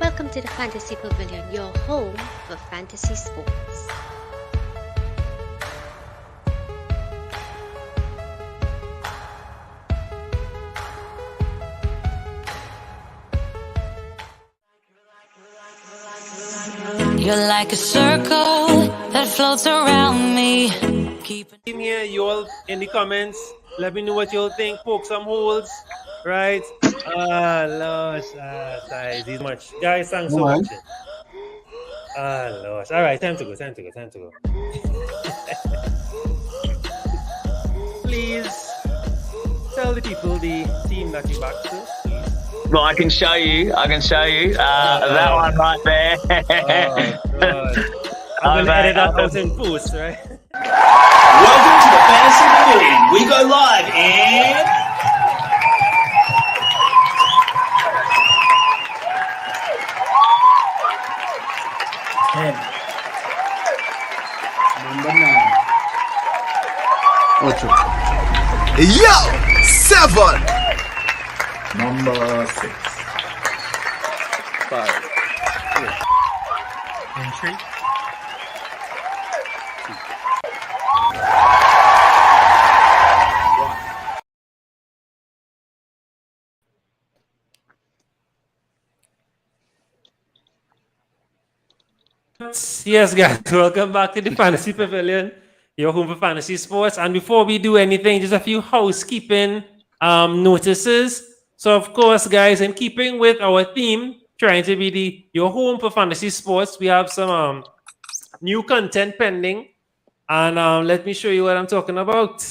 Welcome to the Fantasy Pavilion, your home for fantasy sports. You're like a circle that floats around me. In here, you all in the comments, let me know what you all think. Poke some holes, right? Losh, guys, these much. Guys, thanks for watching. Losh. All right, time to go. Please tell the people the team that you back to. Well, I can show you. That one right there. I'm gonna edit that out in post, right? Welcome to the Fantasy Pavilion. We go live in 10. Number 9. 8. Yo! 7. Number 6. 5. Entry. Yes, guys, welcome back to the Fantasy Pavilion, your home for fantasy sports. And before we do anything, just a few housekeeping notices. So, of course, guys, in keeping with our theme, trying to be your home for fantasy sports, we have some new content pending. And let me show you what I'm talking about.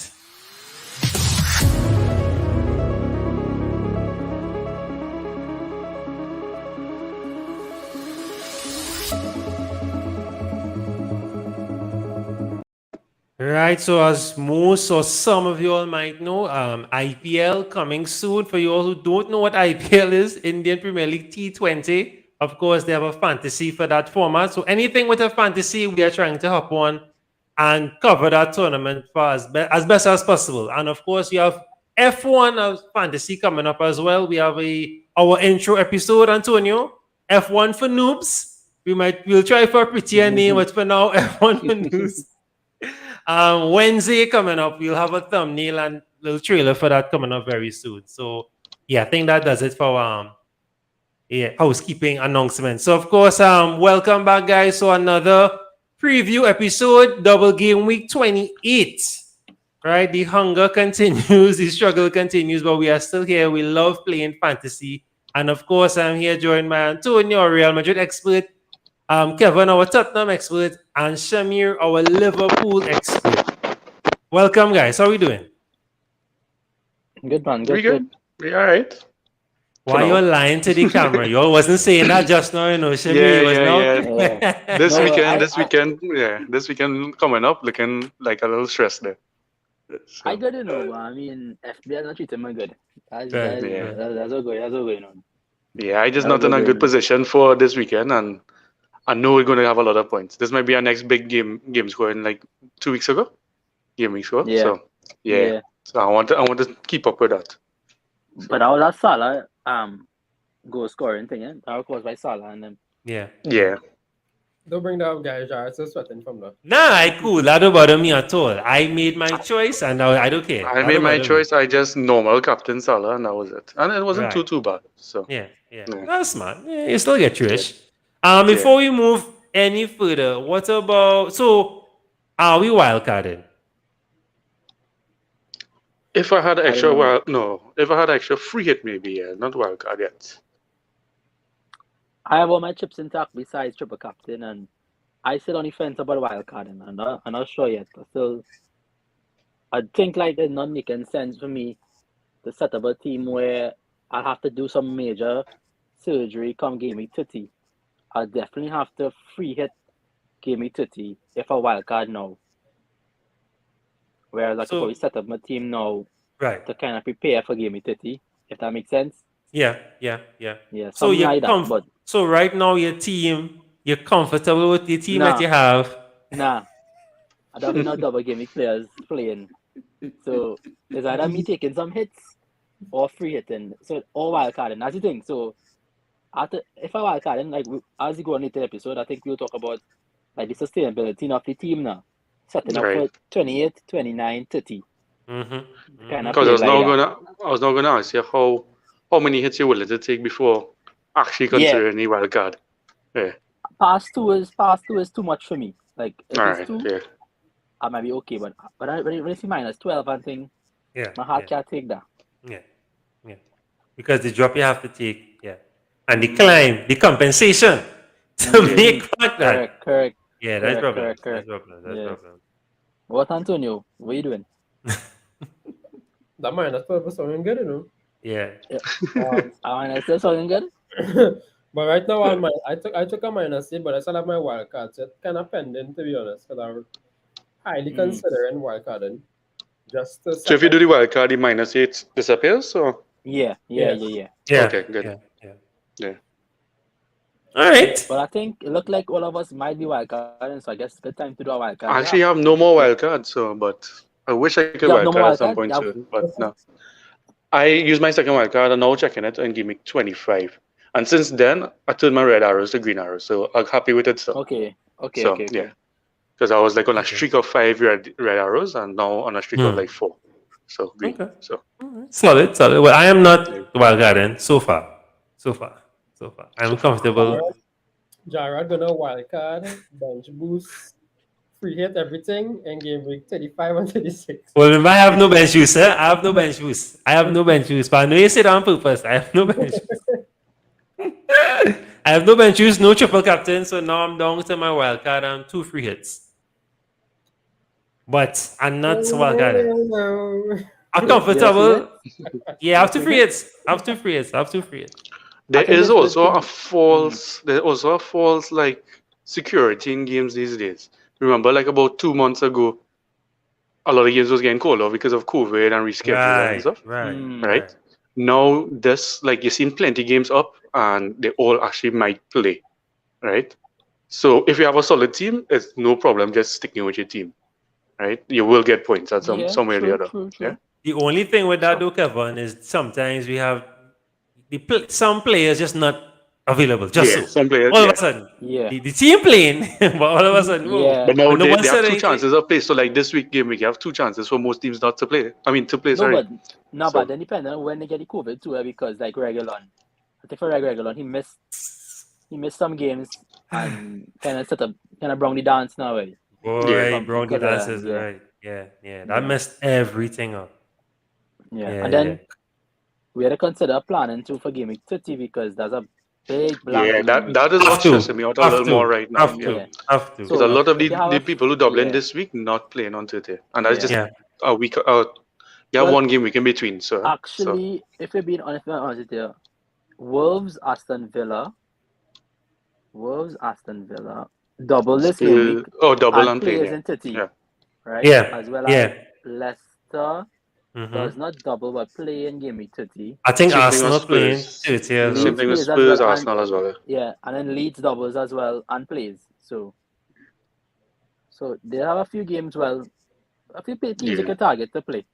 Right, so as most or some of you all might know, IPL coming soon. For you all who don't know what IPL is, Indian Premier League T20. Of course, they have a fantasy for that format. So anything with a fantasy, we are trying to hop on and cover that tournament for as best as possible. And of course, we have F1 of fantasy coming up as well. We have our intro episode, Antonio. F1 for noobs. We'll try for a prettier name, but for now, F1 for noobs. Wednesday coming up, we'll have a thumbnail and little trailer for that coming up very soon. So yeah, I think that does it for housekeeping announcements. So of course, welcome back, guys, to another preview episode, double game week 28. Right, the hunger continues, the struggle continues, but we are still here. We love playing fantasy, and of course, I'm here joined by Antonio, Real Madrid expert. Kevin, our Tottenham expert, and Shamir, our Liverpool expert. Welcome, guys. How are we doing? Good, man. Good. We all right. Why you lying to the camera? You all wasn't saying that just now, you know, Shamir. Yeah. This weekend coming up, looking like a little stressed there. So. I didn't know. I mean, FBI not treating me good. That's all going on. Yeah, I just not in a good position for this weekend, and I know we're going to have a lot of points. This might be our next big game scoring like 2 weeks ago. Game weeks ago. Yeah. So So I want to keep up with that. But I was at Salah goal scoring thing, yeah. That was by Salah and them. Yeah. Don't bring that up, guys. I'm still sweating from that. Nah, cool. That don't bother me at all. I made my choice, and I don't care. I made my choice. I just normal captain Salah, and that was it. And it wasn't too bad. So yeah. That's smart. Yeah, you still get yours. Before we move any further, what about are we wildcarded? If I had extra if I had extra free hit, maybe, yeah, not wildcard yet. I have all my chips intact besides triple captain, and I sit on the fence about wildcarding. I'm not sure yet. I think like it's not making sense for me to set up a team where I'll have to do some major surgery come game week 30. I'll definitely have to free hit game week 30 if a wildcard now. Whereas I could probably set up my team now to kind of prepare for game week 30, if that makes sense. Yeah. So so right now you're comfortable with the team that you have? Nah. I don't know double game week players playing. So it's either me taking some hits or free hitting. So all wildcarding. That's the thing. So if I wild card, like as we go on into the episode, I think we'll talk about like the sustainability of the team now, setting up Right. for 28, 29, 30. Mm-hmm. Kind of Because play like that. I was now gonna ask you how many hits you're willing to take before actually considering the wild card. Yeah. Past two is too much for me. Like if All it's right. two, Yeah. I might be okay. But when I see minus 12 and thing, Yeah. my heart can't take that. Yeah. Because the drop you have to take, and the climb, the compensation to make that. Correct. Yeah, that's problem. Correct. That's problem. Yes. What, Antonio? What are you doing? That minus 12 was sounding good, you know. Yeah. I still sounding good. But right now, I took a minus 8, but I still have my wild card. So it's kind of pending, to be honest, because I'm highly considering wild carding. Just to So if you do the wild card, the -8 disappears, or Yeah. Okay, good. Yeah. All right. But I think it looked like all of us might be wild carding, so I guess it's good time to do a wild card. I actually have no more wild cards, but I wish I could You have wild no card more at some wild point card? soon, but no. I used my second wild card and now checking it and give me 25. And since then, I turned my red arrows to green arrows, so I'm happy with it. So Okay. yeah, because I was like on a streak of 5 red arrows and now on a streak of like 4. So green. Okay. So Solid. Well, I am not wild garden so far. I'm comfortable. Jared gonna wild card, bench boost, free hit everything, and game week 35 and 36. Well, remember, I have no bench use, sir. I have no bench use. But I know you said on purpose. I have no bench use. I have no bench use, no triple captain, so now I'm down to my wild card and 2 free hits. But I'm not wild card. I'm comfortable. Yeah, I have 2 free hits. there is also a false like security in games these days. Remember, like about 2 months ago, a lot of games was getting called off because of COVID and rescheduling and stuff. Right. Now this, like, you've seen plenty games up and they all actually might play. Right. So if you have a solid team, it's no problem just sticking with your team. Right. You will get points at some way or the other. True. Yeah. The only thing with that, though, Kevin, is sometimes we have some players just not available. Some players. All of a sudden, the team playing, but all of a sudden, But now no they one have said 2 anything. chances of play. So like this game week, you have 2 chances for most teams not to play. To play. Sorry. But then depending on when they get the COVID too, because like Regulon, I think for Regulon, he missed some games and kind of brought the dance now. Boy, bro, the dances, right? Yeah. That messed everything up. Yeah. And then we had to consider planning too for game week 30 because there's a big blank. That is what's stressing me out a little more right now. Have to. Because a lot of the people who double in this week not playing on 30, and that's just a week. You have 1 game week in between. So actually, if we're being honest with you, Wolves, Aston Villa, double this game week. Double and players play. in 30. Right? Yeah. As well as Leicester does not double but play in game week 30. I think Arsenal playing 30 as well. Same thing with Spurs, Arsenal as well. Yeah, and then Leeds doubles as well and plays. So they have a few games. Well, a few teams they can target to play.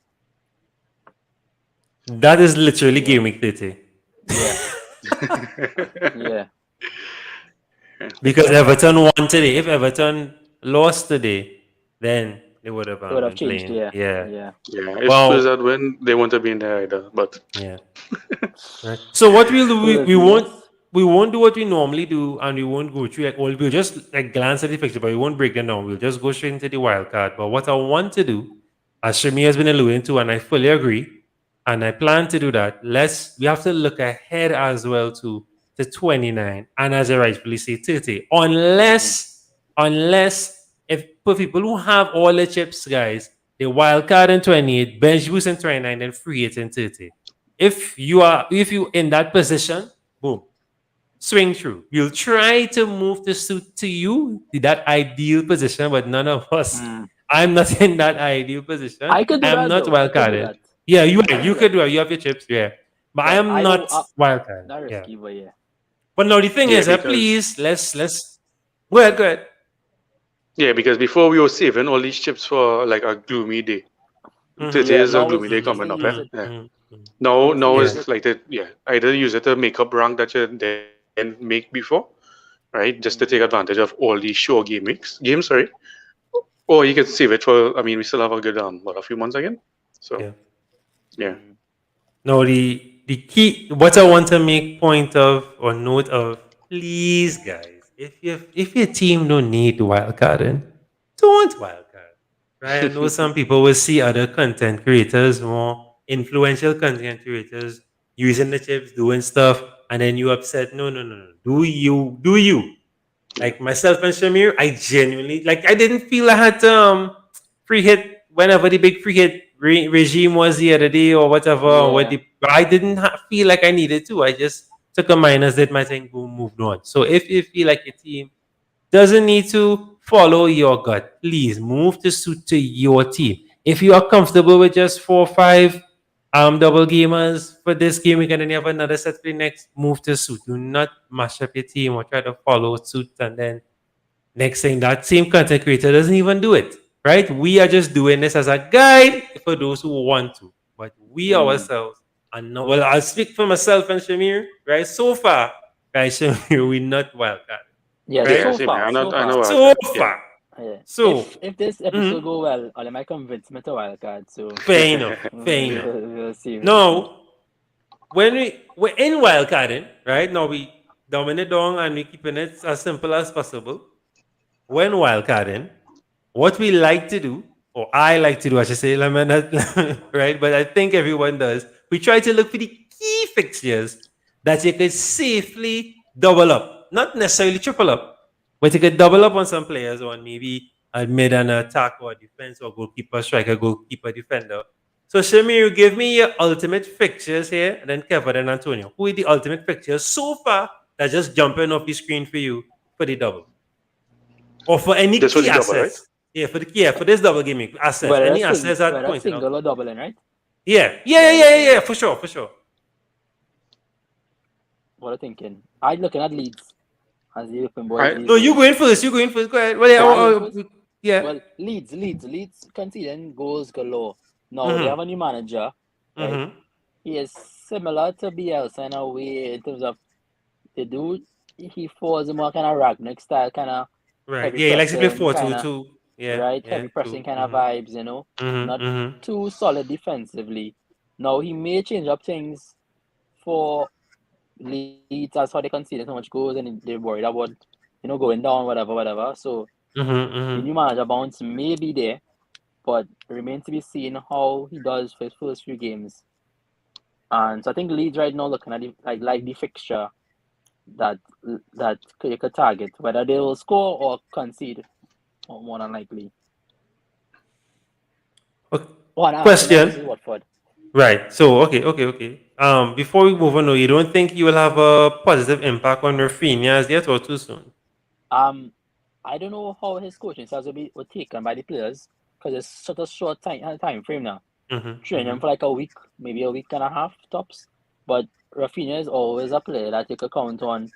That is literally game week 30. Yeah. Because Everton won today. If Everton lost today, then they would have changed. playing. Yeah. If Spurs had win, they won't have been there either. But right. So what we'll do, we won't do what we normally do, and we won't go through we'll just like glance at the fixture, but we won't break them down. We'll just go straight into the wild card. But what I want to do, as Shami has been alluding to, and I fully agree, and I plan to do that, we have to look ahead as well to 29, and as I rightfully say, 30. Unless if for people who have all the chips, guys, the wild card in 28, bench boost in 29, then free it in 30. If you in that position, boom, swing through. We'll try to move the suit to you, that ideal position, but none of us. I'm not in that ideal position. I could do I'm not wild carded. Yeah, you could do it. You have your chips, but I am not wild card. Not risky, but But now the thing is, please let's go ahead. Yeah, because before we were saving all these chips for like a gloomy day. 30 is a gloomy day coming up. Now it's like either use it to make up rank that you're there didn't make before, right? Just to take advantage of all these show games, sorry. Or you can save it for. I mean, we still have a good a few months again. So yeah. Now the key, what I want to make point of or note of, please guys, if your team don't need wildcarding, don't wildcard. Right? I know some people will see other content creators, more influential content creators, using the chips, doing stuff, and then you upset. No, no, no, no. Do you. Like myself and Shamir, I genuinely like. I didn't feel I had to free hit whenever the big free hit regime was the other day or whatever. But I didn't feel like I needed to. I just took a minus, did my thing, boom, moved on. So if you feel like your team doesn't need to follow your gut, please move to suit to your team. If you are comfortable with just 4 or 5 double gamers for this game week and then you have another set for the next, move to suit. Do not mash up your team or try to follow suit and then next thing that same content creator doesn't even do it. Right? We are just doing this as a guide for those who want to. But we ourselves are not, well, I'll speak for myself and Shamir, right? So far, guys, Shamir, we're not wildcard. Yeah, right? so far. So far. Yeah. So if this episode go well, I might convince me to wildcard. So fair enough. We'll see. No, we're in wildcarding, right? Now we dominate down and we keeping it as simple as possible. When wildcarding, what we like to do, or I like to do, I should say, right? But I think everyone does. We try to look for the key fixtures that you could safely double up, not necessarily triple up, but you could double up on some players on maybe a mid and attack or defense or goalkeeper, striker, goalkeeper, defender. So Shamir, give me your ultimate fixtures here, and then Kevin and Antonio. Who are the ultimate fixtures so far that's just jumping off the screen for you for the double? Or for any just key assets? Double, right? Yeah, for this double gaming assets. Whether any assets that point single or doubling, right? Yeah, for sure. What are you thinking? I'm looking at Leeds. As the open boys. No, you going first. Go ahead. Well, yeah. Well, Leeds conceding goals galore. Now they have a new manager. Right? He is similar to Bielsa in a way in terms of the dude. He falls more kind of Ragnick style, kind of. Right. Yeah, he likes to play 4-2-2. Yeah. Right. Heavy pressing kind of vibes, you know. Not too solid defensively. Now he may change up things for Leeds. That's how they conceded so much goals and they're worried about, going down, whatever. So the new manager bounce may be there, but it remains to be seen how he does for his first few games. And so I think Leeds right now looking at the fixture that you could target, whether they will score or concede, or more than likely. Question. Right. So okay. Before we move on, you don't think you will have a positive impact on Rafinha as yet, or too soon? I don't know how his coaching styles will taken by the players because it's such a short time frame now. Training him for like a week, maybe a week and a half tops. But Rafinha is always a player that you could count on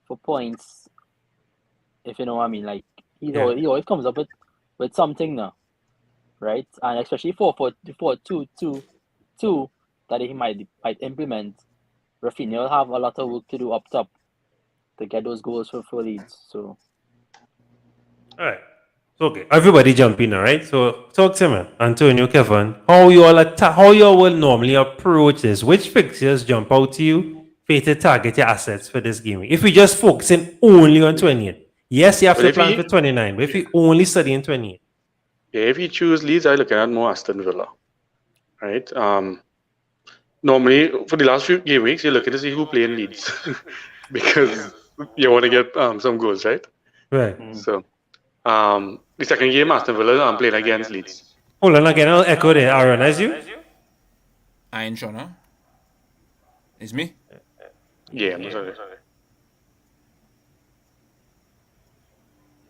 for points, if you know what I mean. Like he always comes up with something now, right? And especially for 2-2 that he might implement, Rafinha will have a lot of work to do up top to get those goals for Leeds. So, all right. Okay, everybody jump in, all right? So talk to me, Antonio, Kevin, how you all will normally approach this? Which fixtures jump out to you for you to target your assets for this game? If we just focusing only on 28, yes, you have to plan for 29, but if you only study in 28. Yeah, if you choose Leeds, I look at more Aston Villa, right? Normally, for the last few game weeks, you're looking to see who play in Leeds because you want to get some goals, right? Right. So, the second game, Aston Villa, I'm playing against Leeds. Hold on again, I'll echo there. Aaron, as you? I ain't sure, no? It's me? Yeah, I'm sorry.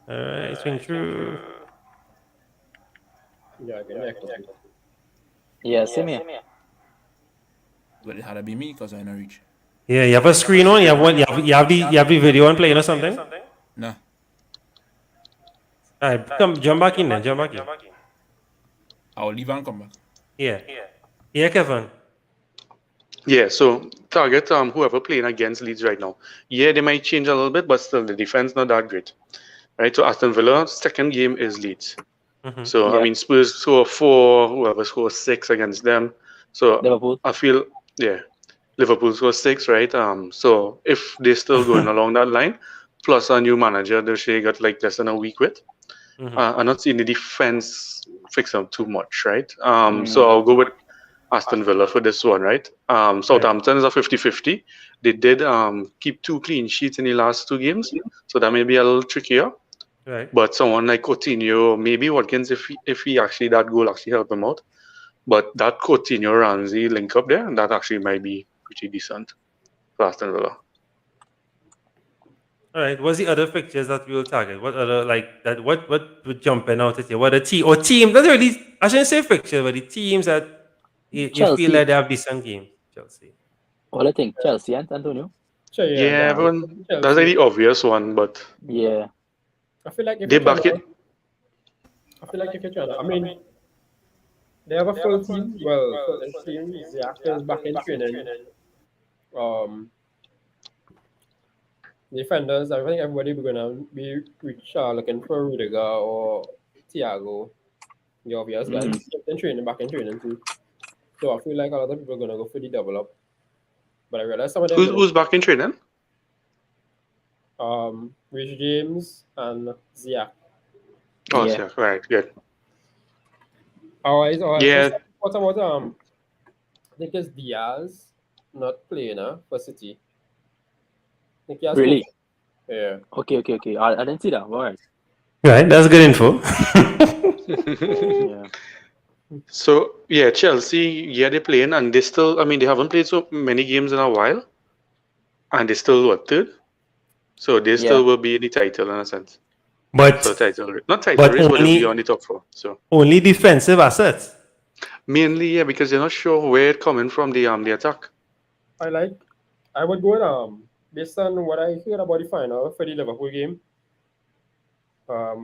Alright, it's been true. Yeah, same here. But it had to be me because I know reach. Yeah, you have a screen on. You have the video on playing or something. No. Alright, come jump back in then. I'll leave and come back. Yeah, Kevin. Yeah, so target whoever playing against Leeds right now. Yeah, they might change a little bit, but still the defense not that great. Right? So Aston Villa's second game is Leeds. So I mean Spurs score 4, whoever scores 6 against them. So Liverpool. I feel Liverpool scores 6, right? So if they're still going along that line, plus a new manager that they got like less than a week with, I'm not seeing the defense fix them too much, right? So I'll go with Aston Villa for this one, right? Southampton is a 50-50. They did keep 2 clean sheets in the last 2 games, so that may be a little trickier. Right. But someone like Coutinho, maybe Watkins, if he actually that goal actually helped him out. But that Coutinho Ramsey link up there, that actually might be pretty decent for Aston Villa. All right. What's the other fixtures that we will target? What other like that? What would jumping out at you? What are team? Not really. I shouldn't say fixture, but the teams that you feel like they have decent games. Chelsea. What do you think? Chelsea and Antonio? Sure, Yeah, everyone. That's like the obvious one, but yeah. I feel like if they you're back trying it. to, I feel like if you're trying to, I mean, they have a full team. Well, full team. The actors back in training. Defenders, I think everybody we're gonna be looking for Rudiger or Thiago, the obvious guys. Back in training too. So I feel like a lot of people are gonna go for the double up. But I realize some of them Who's back in training? Rich James and Zia. Oh, yeah, right, good. Alright. Yeah. So what about I think it's Diaz not playing for City. I think he has Really? Yeah. Okay. I didn't see that. All right. Right, that's good info. Yeah. So yeah, Chelsea, they're playing, and they still. I mean, they haven't played so many games in a while, and they still third. So they still will be in the title in a sense. But so not title race, but they'll be on the top 4. So only defensive assets. Mainly, yeah, because they're not sure where it's coming from the attack. I would go with based on what I heard about the final for the Liverpool game.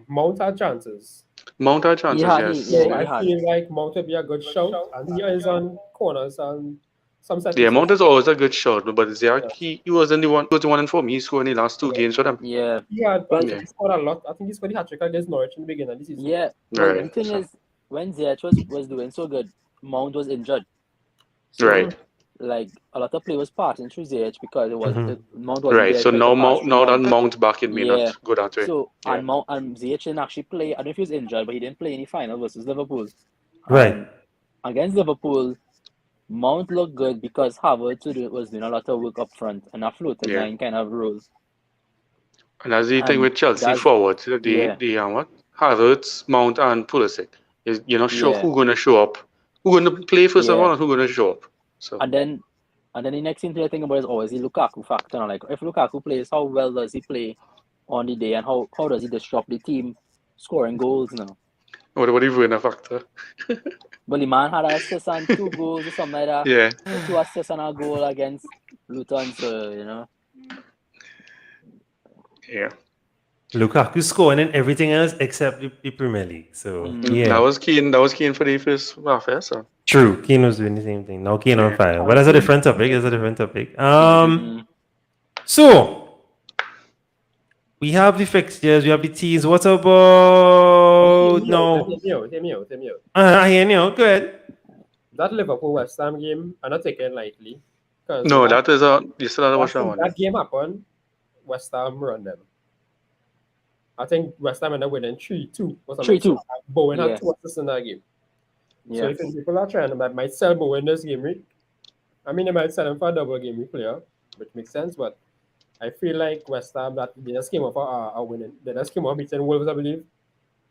Mount had chances. Mount had chances, yes. I feel like Mount would be a good shout, and he is on corners and some set. Yeah, Mount is always a good shot, but Ziyech, he wasn't the one. He was the one in form. He scored in the last 2 games for them. Yeah. But he scored a lot. I think he scored the hat-trick against Norwich in the beginning of the season. Yeah. Well, the thing is, when Ziyech was doing so good, Mount was injured. So, right. Like a lot of players passing through Ziyech because it was Mount was right. So now that Mount back in may not go that way. So and Ziyech didn't actually play. I don't know if he was injured, but he didn't play any final versus Liverpool. Right. Against Liverpool, Mount looked good because Havertz was doing a lot of work up front and a floating line kind of role. And that's the thing with Chelsea forward. What? Havertz, Mount, and Pulisic. You're not sure who's going to show up. Who's going to play first of all, and who's going to show up. So. And then the next thing to think about is always the Lukaku factor. Like if Lukaku plays, how well does he play on the day, and how does he disrupt the team scoring goals now? What about the winner factor? Well, the man had an assist and 2 goals or something like that. Yeah. 2 assists and a goal against Luton, so Yeah. Lukaku scoring in everything else except the Premier League. So That was Keane for the first half, so. True. Keane was doing the same thing. Now Keane on fire. But that's a different topic. So we have the fixtures, we have the teams. What about I hear you. Go ahead. That Liverpool West Ham game, I'm not taking lightly. No, that is you still have to watch that one. That game happened, West Ham run them. I think West Ham ended up winning 3-2 or something. 3-2. Bowen had 2 assists in that game. So if people are trying to might sell Bowen this game week, I mean they might sell him for a double game week player, which makes sense, but I feel like West Ham that they just came off a winning. They just came off beating Wolves, I believe.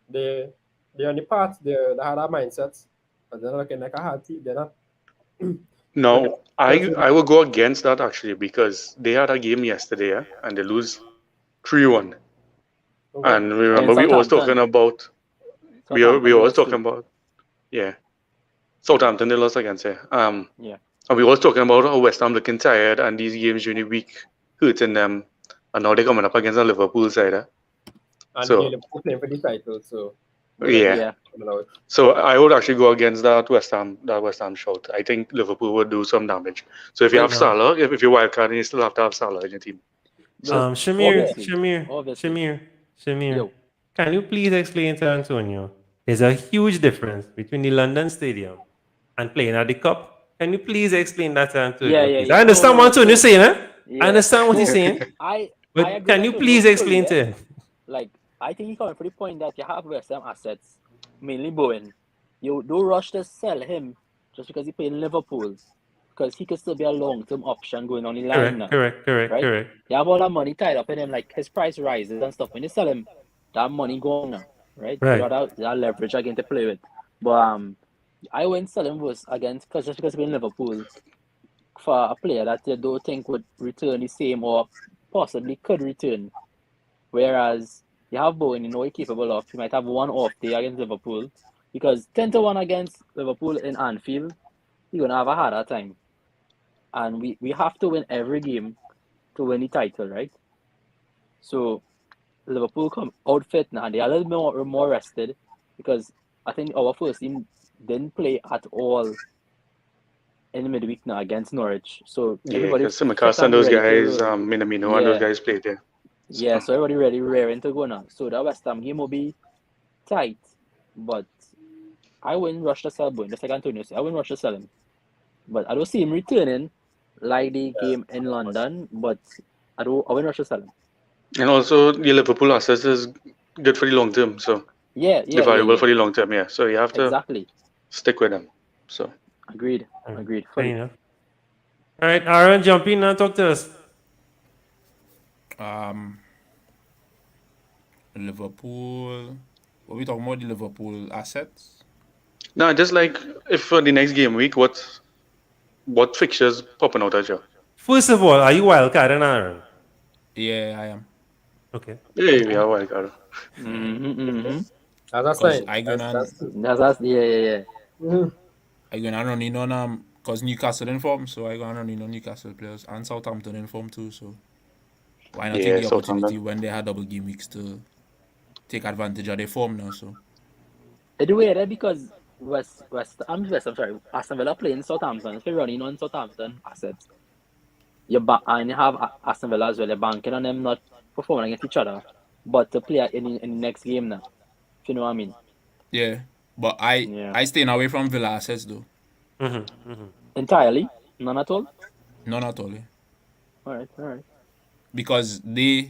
They're on the path, they had a mindset, but they're not looking like a hard team. They're not. No, I would go against that actually because they had a game yesterday and they lose 3-1. Okay. And remember we always talking about Southampton they lost against it. And we always talking about how West Ham looking tired and these games during the week hurting them, and now they're coming up against the Liverpool side. And so Liverpool playing for the title, so Yeah. So I would actually go against that West Ham shot. I think Liverpool would do some damage. So if you have Salah, if you're wildcarding, you still have to have Salah in your team. Shamir, Yo. can you please explain to Antonio? There's a huge difference between the London Stadium and playing at the Cup. Can you please explain that to Antonio? Yeah. I understand what Antonio's saying, eh? Yeah. I understand what he's saying. I But agree can with you Antonio please explain fully, to him? Like, I think he coming for the point that you have West Ham assets, mainly Bowen. You don't rush to sell him just because he played in Liverpool, because he could still be a long-term option going on the line now. Correct. You have all that money tied up in him, like his price rises and stuff. When you sell him, that money gone now, right? Right. You got that leverage again to play with. But I wouldn't sell him just because he's in Liverpool for a player that you don't think would return the same or possibly could return. Whereas you have Bowen, you know he's capable of. He might have one off day against Liverpool, because 10-1 against Liverpool in Anfield, you're gonna have a harder time. And we have to win every game to win the title, right? So Liverpool come out fit now, and they're a little more rested, because I think our first team didn't play at all in the midweek now against Norwich. So everybody, because Simicast and those guys, Minamino and those guys played there. Yeah, so everybody ready raring to go now. So that West Ham game will be tight, but I wouldn't rush to sell Bowen. Just like Antonio said, I wouldn't rush to sell him. But I don't see him returning like the game in London, but I wouldn't rush to sell him. And also, the Liverpool assets is good for the long term, so they're valuable for the long term. Yeah, so you have to stick with them. So agreed. Fair enough. All right, Aaron, jump in and talk to us. Liverpool. What we talking about? The Liverpool assets? No, just like if for the next game week, what fixtures popping out at you? First of all, are you wildcarding, Aaron? Yeah, I am. Okay. Yeah, we are wildcard. That's right. I gonna I gonna run in on because Newcastle in form, so I gonna run in on Newcastle players and Southampton in form too. So why not take the opportunity when they had double game weeks to take advantage of their form now? So it's weird because Aston Villa playing Southampton. If you're running on Southampton assets, and you have Aston Villa as well. You're banking on them not performing against each other, but to play in the next game now. If you know what I mean. Yeah, but I staying away from Villa assets though. Entirely, none at all. None at all. Yeah. All right. Because the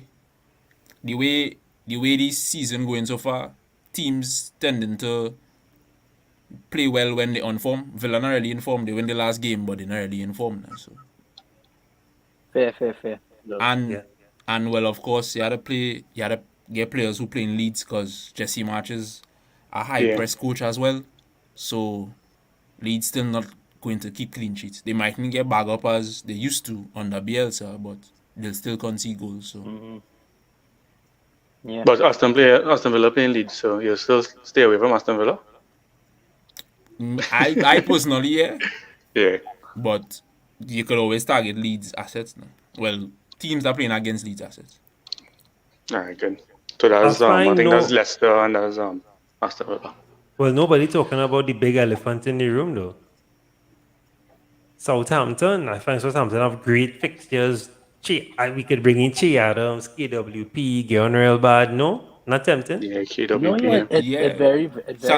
way this season going so far, teams tending to play well when they're on form. Villa not really in form. They win the last game, but they're not really in form now. So fair. And well, of course, you had to get players who play in Leeds, because Jesse March is a high press coach as well. So Leeds still not going to keep clean sheets. They mightn't get back up as they used to under Bielsa, but they'll still concede goals. So. Yeah. But Aston Villa playing Leeds, so you still stay away from Aston Villa? I personally, yeah. Yeah. But you could always target Leeds assets now. Well, teams that playing against Leeds assets. Alright, good. So that's I think that's Leicester and that's Aston Villa. Well, nobody talking about the big elephant in the room though. Southampton. I find Southampton have great fixtures. We could bring in Che Adams, KWP, get real bad. No? Not tempting? Yeah, KWP. It's very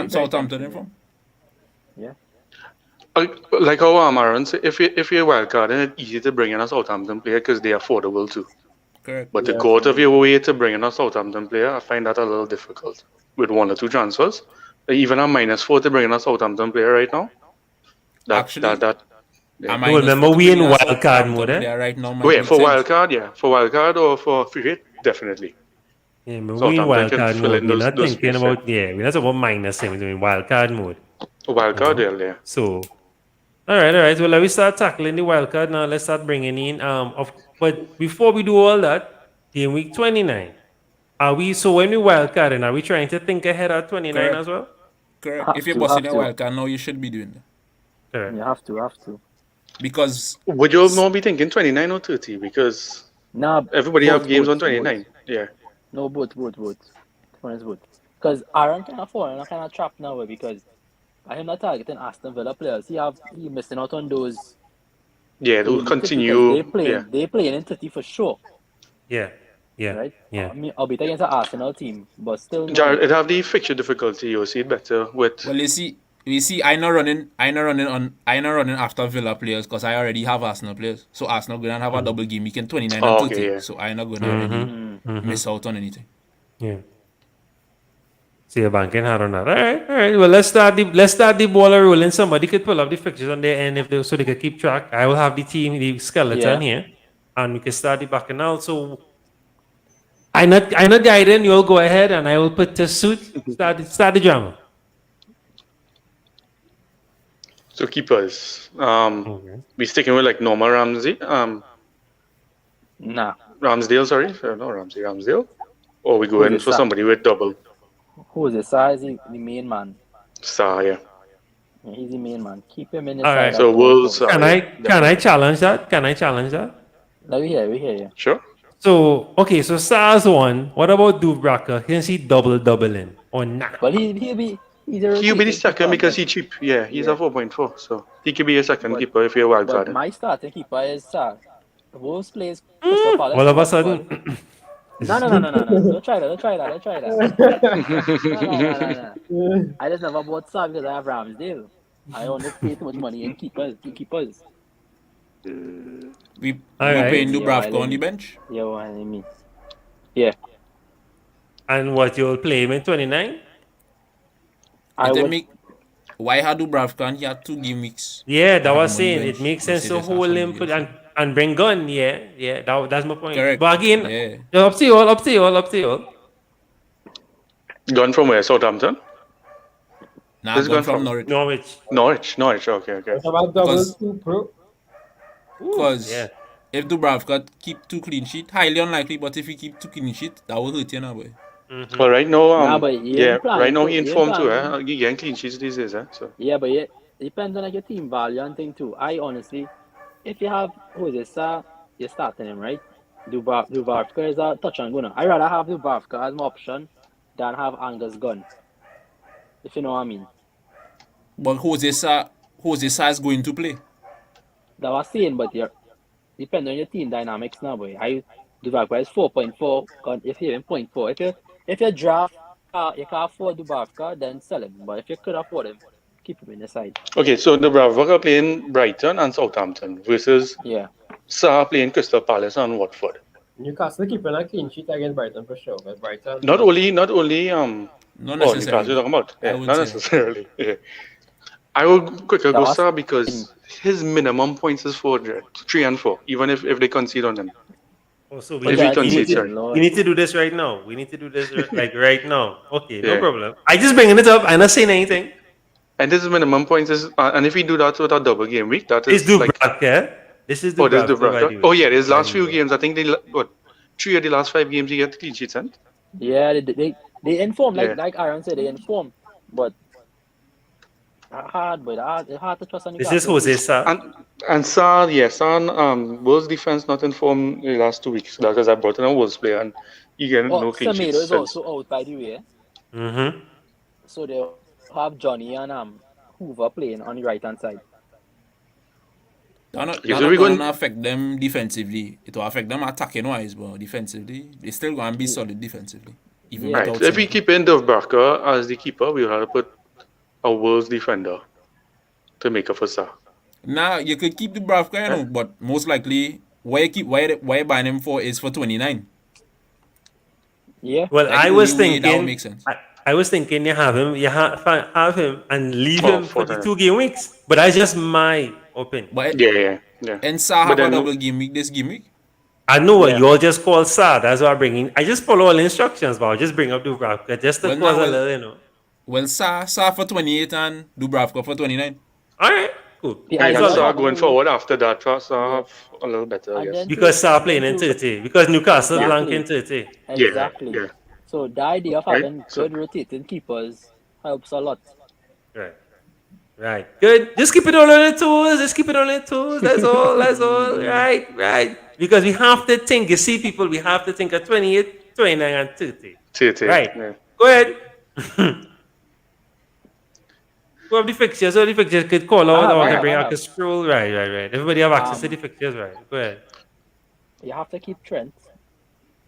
Southampton in form. Yeah. Like how Aaron said, if you're wildcarding, it's easy to bring in a Southampton player because they're affordable too. Correct. But to go out of your way to bring in a Southampton player, I find that a little difficult with one or two transfers. Even a -4 to bring in a Southampton player right now. Remember, we in wildcard mode, eh? Right now, for wildcard, yeah. For wildcard or for free hit, definitely. Yeah, but we in wildcard mode. We're not thinking about, we're not about minus things. We're in wildcard mode. Wildcard, yeah. So, all right. Well, let me start tackling the wildcard now. Let's start bringing in. But before we do all that, game week 29. When we wildcarding, are we trying to think ahead at 29 as well? Correct. If you're bossing a wildcard now, you should be doing that. Correct. You have to. Because would you not be thinking 29 or 30? Because everybody have games on 29. Yeah. No, both. Because Because Aaron kind of falling, kind of trapped now because I am not targeting Aston Villa players. He missing out on those. Yeah, they'll continue. They playing in 30 for sure. Yeah. Right? Yeah. I mean, I'll be against the Arsenal team, but still. Jared, it have the fixture difficulty. You'll see it better with. Well, you see, I not running after Villa players because I already have Arsenal players. So Arsenal gonna have a double game week in 29 and 30. Okay, yeah. So I not gonna really miss out on anything. Yeah. So you're banking hard on that. All right. Well, let's start the ball rolling. Somebody could pull up the fixtures on their end so they could keep track. I will have the skeleton here, and we can start the back and out. So I not guiding. You'll go ahead, and I will put the suit. Start the drama. So keepers. We sticking with like normal Ramsey. Nah. Ramsdale, sorry. No, Ramsdale. Or we go in for somebody with double. Who is it? Sa is the main man. Sa, yeah. He's the main man. Keep him in the All right. So Wolves. Can I challenge that? No, we hear you. Sure. So okay, so Sa's one. What about Dubravka? Can he doubling or not? But he'll be the second because he's cheap. Yeah, he's a 4.4, so he could be a second keeper if you're wild card. My starting keeper is Sa. Wolves plays Crystal Palace. All of a sudden. No. Don't try that. No. I just never bought Sa because I have Ramsdale. I only pay too much money in keepers. We paying Dubravka on the bench? Yeah, what I mean. Yeah. And what, you'll play him in 29? Why had Dubravka and he had 2 game weeks? Yeah, that was saying it makes sense to hold him and bring Gun. Yeah, that's my point. Correct. But again, up to you all. Gun from where? Southampton? Nah, Gun from Norwich. Norwich. Okay. Because if Dubravka keep 2 clean sheet, highly unlikely, but if he keep 2 clean sheet, that will hurt you now, boy. Mm-hmm. Well, right now, right now he informed too. He getting clean sheets these days, so. Yeah, but it depends on like your team value and thing too. I honestly, if you have Sa, you're starting him, right? Dubravka is a touch and gunner. I rather have Dubravka as an option than have Angus Gunn. If you know what I mean. But Jose Sa is going to play. That was saying, but depending on your team dynamics now, boy. Dubravka is 4.4. If you're in 0.4, if you draft, you can't afford Dubravka, then sell him. But if you could afford him, keep him in the side. Okay, so Dubravka playing Brighton and Southampton versus Sa playing Crystal Palace and Watford. Newcastle keeping a clean sheet against Brighton for sure. But Brighton. Not only. Not necessarily. Newcastle you're talking about. Yeah, not necessarily. Yeah. I would quicker go Sa because his minimum points is 3 and 4, even if they concede on him. Oh, so we need to do this right now. We need to do this right now. Okay, no problem. I just bringing it up. I'm not saying anything. And this minimum points is, and if we do that with a double game week, that is This is Dubravka. Oh yeah, his last few games. I think 3 of the last 5 games he get clean sheets, and. Yeah, they inform like Aaron said, they inform, but. Hard to trust on. This is Jose Sa. And Sa, Wolves defense not informed the last 2 weeks because I brought in a Wolves player and he get no clean sheets. Semedo is also out, by the way. Mm-hmm. So they have Johnny and Hoover playing on the right hand side. That's not going to affect them defensively. It will affect them attacking wise, but defensively, they still going to be solid defensively. Even right. If we keep in Dubravka as the keeper, we'll have to put a Wolves defender to make up for Sa. Nah, you could keep Dubravka, but most likely, why you buying him for is for 29. Yeah. Well, I was thinking you have him and leave him for the 2 game weeks. But that's just my opinion. But yeah. And Sa have a double game week this game week. I know what you all just call Sa. That's what I'm bringing. I just follow all instructions, but I'll just bring up Dubravka just to cause a little, Well, Sa for 28 and Dubravka for 29. All right, cool. I can start going forward after that. Sa have a little better, I guess. Because Sa playing in 30. Because Newcastle blank in 30. Exactly. Yeah. So the idea of having good rotating keepers helps a lot. Right. Good. Just keep it all on the toes. That's all. Right. Because we have to think. You see, people, we have to think of 28, 29, and 30. 30. Right. Yeah. Go ahead. Who have the fixtures? So the fixtures could call out or can bring I out a scroll. Right. Everybody have access to the fixtures, right? Go ahead. You have to keep Trent.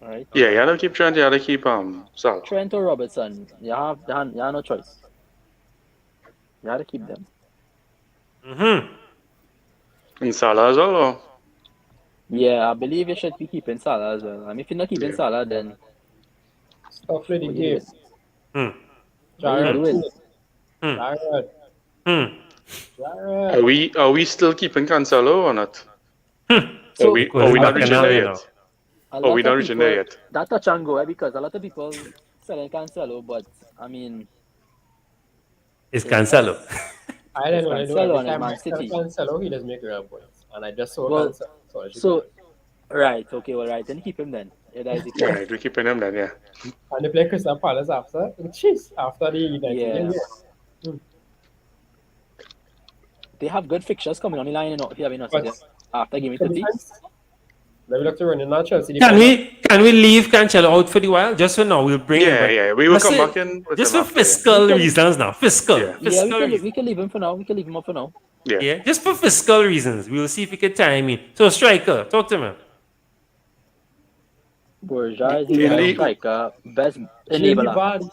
All right. Yeah, you have to keep Trent. You have to keep Salah. Trent or Robertson. You have no choice. You have to keep them. In Salah as well, or? Yeah, I believe you should be keeping Salah as well. I mean, if you're not keeping Salah, then Stop playing the game. what you Jared. doing? Jared. Are we still keeping Cancelo or not? So, are we not reaching there yet? Are we not reaching there yet? That touch and go, because a lot of people selling Cancelo, but I mean, It's Cancelo. I don't know. I know Cancelo every and time I Man sell City. Cancelo, he doesn't make real points. And I just saw Well, Cancelo. so right, okay, well, right, then keep him then. Yeah, that is the case. Right, we're keeping him then, yeah. And they play Crystal Palace after. Jeez, after the United game. Yeah. They have good fixtures coming on the line, if you have enough after game 30. Let me look to run in Chelsea. Can we leave Cancelo out for the while? Just for now, we'll bring him back. Yeah, we will come back in. Just for fiscal reasons now. Fiscal. Yeah, we can leave him for now. We can leave him up for now. Yeah, just for fiscal reasons. We'll see if we can time in. So, striker, talk to me. Bourgeois is the best striker, best enabler.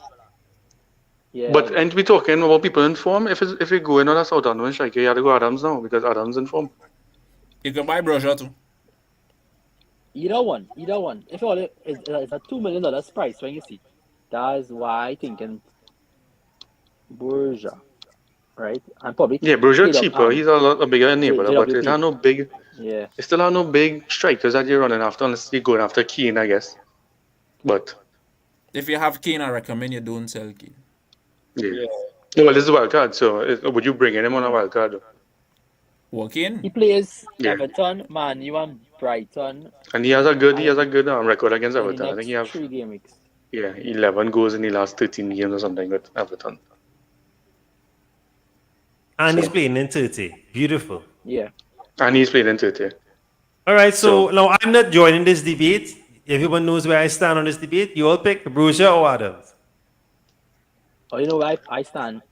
Yeah. But and we talking about people in form. If we go in on a Southampton striker, you have to go Adams now because Adams in form. You can buy Bourgeois too. Either one. If all it's a $2 million price when you see. That's why I thinking Bourgeois, right? And probably Bourgeois cheaper. He's a bigger enabler, but it has no big. Yeah. It still have no big strikers that you're running after unless you're going after Keane, I guess. But if you have Keane, I recommend you don't sell Keane. Yeah. No, well, this is a wild card. So would you bring him on a wild card? Keane? He plays Everton, Man U, and Brighton. And he has a good record against Everton. I think he has 3 game weeks. Yeah, 11 goals in the last 13 games or something with Everton. And he's playing in 30. Beautiful. Yeah. And he's playing in 30. All right, so now I'm not joining this debate. Everyone knows where I stand on this debate. You all pick Bourgeois or Adams? Oh, you know where I stand?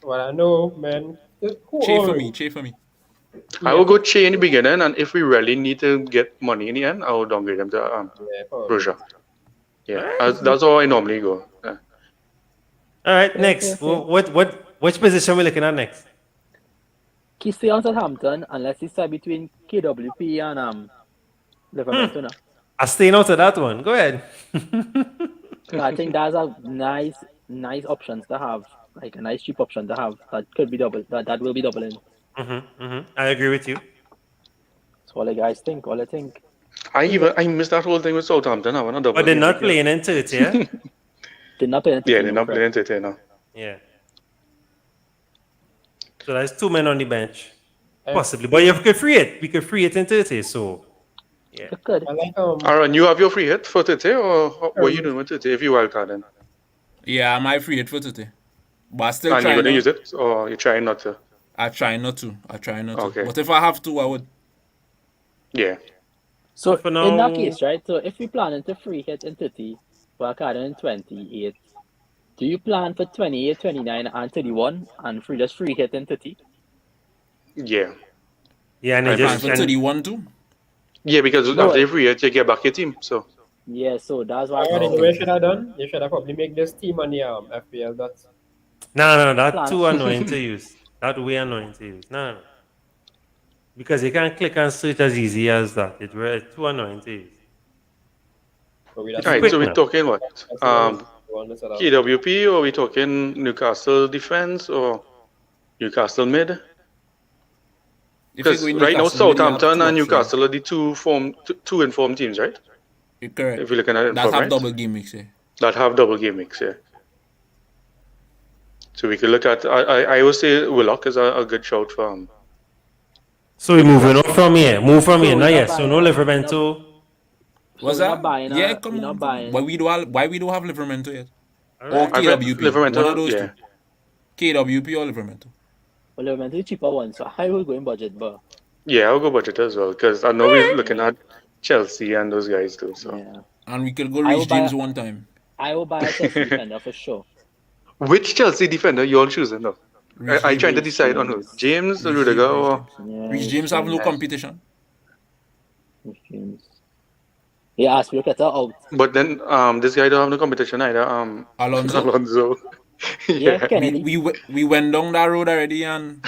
Well, I know, man. Che for me. I will go Che in the beginning, and if we really need to get money in the end, I will downgrade him to Bourgeois. Yeah, that's how I normally go. Yeah. All right, next. Which position are we looking at next? He stay on Southampton unless he stay between KWP and Liverpool. I'm staying out of that one. Go ahead. I think that's a nice options to have, like a nice cheap option to have that could be double. That will be doubling. I agree with you. That's all the guys think. All I think. I missed that whole thing with Southampton. I want to double. But they're not playing into it, yeah. They're not playing. Yeah, they're not playing into it now. Yeah. So there's 2 men on the bench, possibly. But you could free it. We could free it in 30. So. Yeah. Good. Aaron, you have your free hit for today, or what are you doing with today if you wildcarding? Yeah, I might free it for today. But I still and trying you're going to use it, or you're trying not to? I try not to. Okay. But if I have to, I would. Yeah. So in that case, right? So if we planning to free hit in 30, wildcarding in 28, do you plan for 28, 29, and 31, and just free hit in 30? Yeah. Yeah, and I plan for 31 too. Yeah, because after you free hit, you get back your team. So. Yeah, so that's why. What should I done? You should have probably make this team on the FPL. That's. No, that's too annoying to use. That's way annoying to use. No. Because you can't click and search as easy as that. It's too annoying to use. Alright, so we're talking what? KWP, or we're talking Newcastle defense or Newcastle mid? Because right now Southampton and Newcastle are the two informed teams, right? You're correct. If you're looking at it, that have double game mix, yeah. That have double game mix, yeah. So we could look at. I would say Willock is a good shout for. So we're moving on from here. Move from here. Not yet. So no Livermento. What's that? Yeah, come on. Why we don't have Livermento yet? Or KWP. Livermento, one of those two. KWP or Livermento. Well, Livermento is cheaper one, so I will go in budget, but. Yeah, I'll go budget as well because I know we're looking at Chelsea and those guys too. So. Yeah. And we could go reach James one time. I will buy a Chelsea defender for sure. Which Chelsea defender you all choosing though? I trying to decide on who. James or Rudiger or Reece James have no competition. James. He asked me to get out. But then this guy don't have no competition either. Alonso. Yeah, Kennedy. We went down that road already and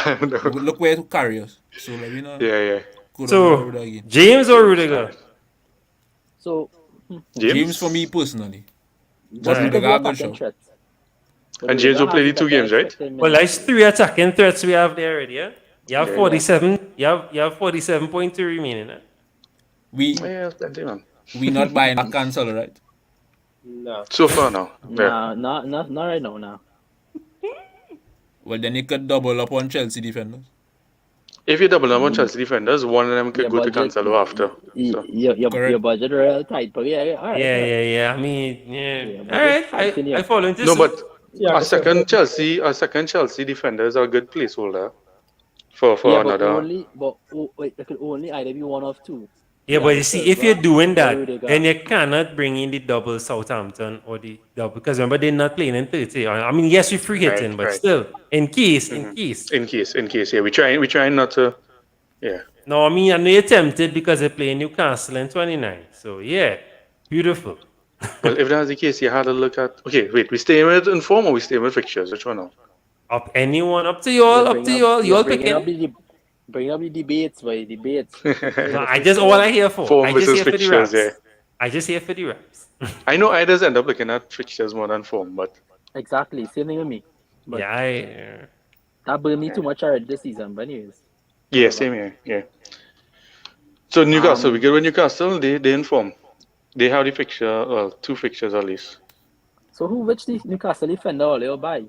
look where it carry us. So let me know. Yeah. So James or Rudiger? So James for me personally. Just Rudiger because good show. threat. And James will play the 2 games, right? Well, that's 3 attacking threats we have there already, yeah? You have 47. You have 47 points remaining. We not buying a cancel, right? No. So far now. Not right now. Well, then you could double up on Chelsea defenders. If you double up on Chelsea defenders, one of them could go to Cancelo after. So. Your budget real tight, but yeah, all right. Yeah. I mean, all right. I follow into No, but a second Chelsea defender is a good placeholder for another. It could only either be one of two. Yeah, but you see, if you're doing that, then you cannot bring in the double Southampton or the double, because remember they're not playing in 30. I mean, yes, we're free hitting, but still, in case. Yeah, we try not to. Yeah. No, I mean, I know you're tempted because they're playing Newcastle in 29. So yeah, beautiful. Well, if that's the case, you had to look at. Okay, wait, we stay with inform or we stay with fixtures? Which one now? Up to you all. You all picking. Bring up the debates, boy. Debates. No, I just all I here for. Form I just versus here for the fixtures, raps. I just here for the raps. I know I just end up looking at fixtures more than form, but exactly same thing with me. But yeah, that burned me too much already this season. But anyways. Yeah, same here. Yeah. So Newcastle, we good with Newcastle. They inform. They have the fixture, well, 2 fixtures at least. So which the Newcastle defender will buy?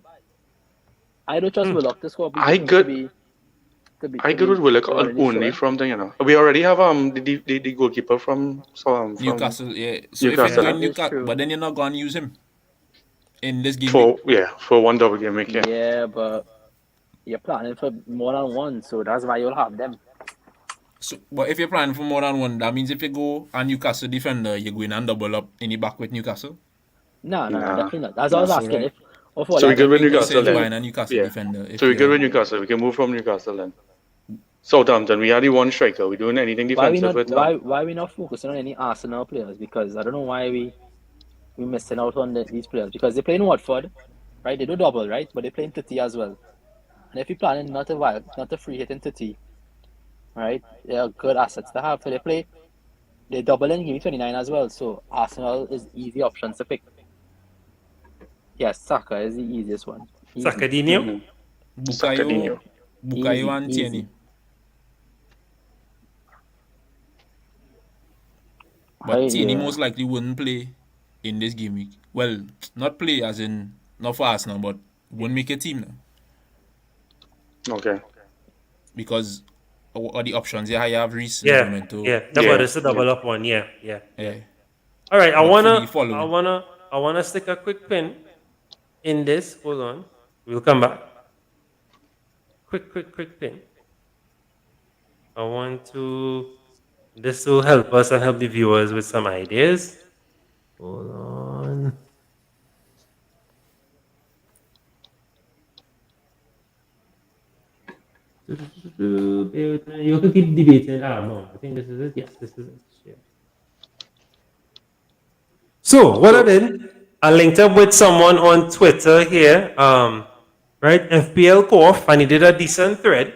I don't trust Willock to score. I good with Willock only from the, you know. We already have the goalkeeper from Newcastle, yeah. So Newcastle. if you're doing Newcastle, but then you're not going to use him in this game. For one double game week, yeah. Yeah, but you're planning for more than one, so that's why you'll have them. So, but if you're planning for more than one, that means if you go a Newcastle defender, you're going and double up in the back with Newcastle? No, definitely not. That's what I was asking. Right. So we good with Newcastle then? Defender, so we good with Newcastle. We can move from Newcastle then. Southampton, we had the one striker. We doing anything defensive with them? Why we not focusing on any Arsenal players? Because I don't know why we missing out on these players. Because they play in Watford, right? They do double, right? But they play in 30 as well. And if you're planning not a free hit in 30, right? They are good assets to have. So they double in Game 29 as well. So Arsenal is easy options to pick. Yes, Saka is the easiest one. Sakadinho? Bukayo and Tierney. But Tierney most likely wouldn't play in this game week. Well, not play as in, not for Arsenal, but won't make a team now. Okay. Because all the options, you have Reece. It's a double up one, yeah. All right, I wanna stick a quick pin in this. Hold on, we'll come back. Quick pin. I want to. This will help us and help the viewers with some ideas. Hold on. You can keep debating. No, I think this is it. Yes, this is it. Yeah. So what I did, I linked up with someone on Twitter here, right? FPL Corf, and he did a decent thread.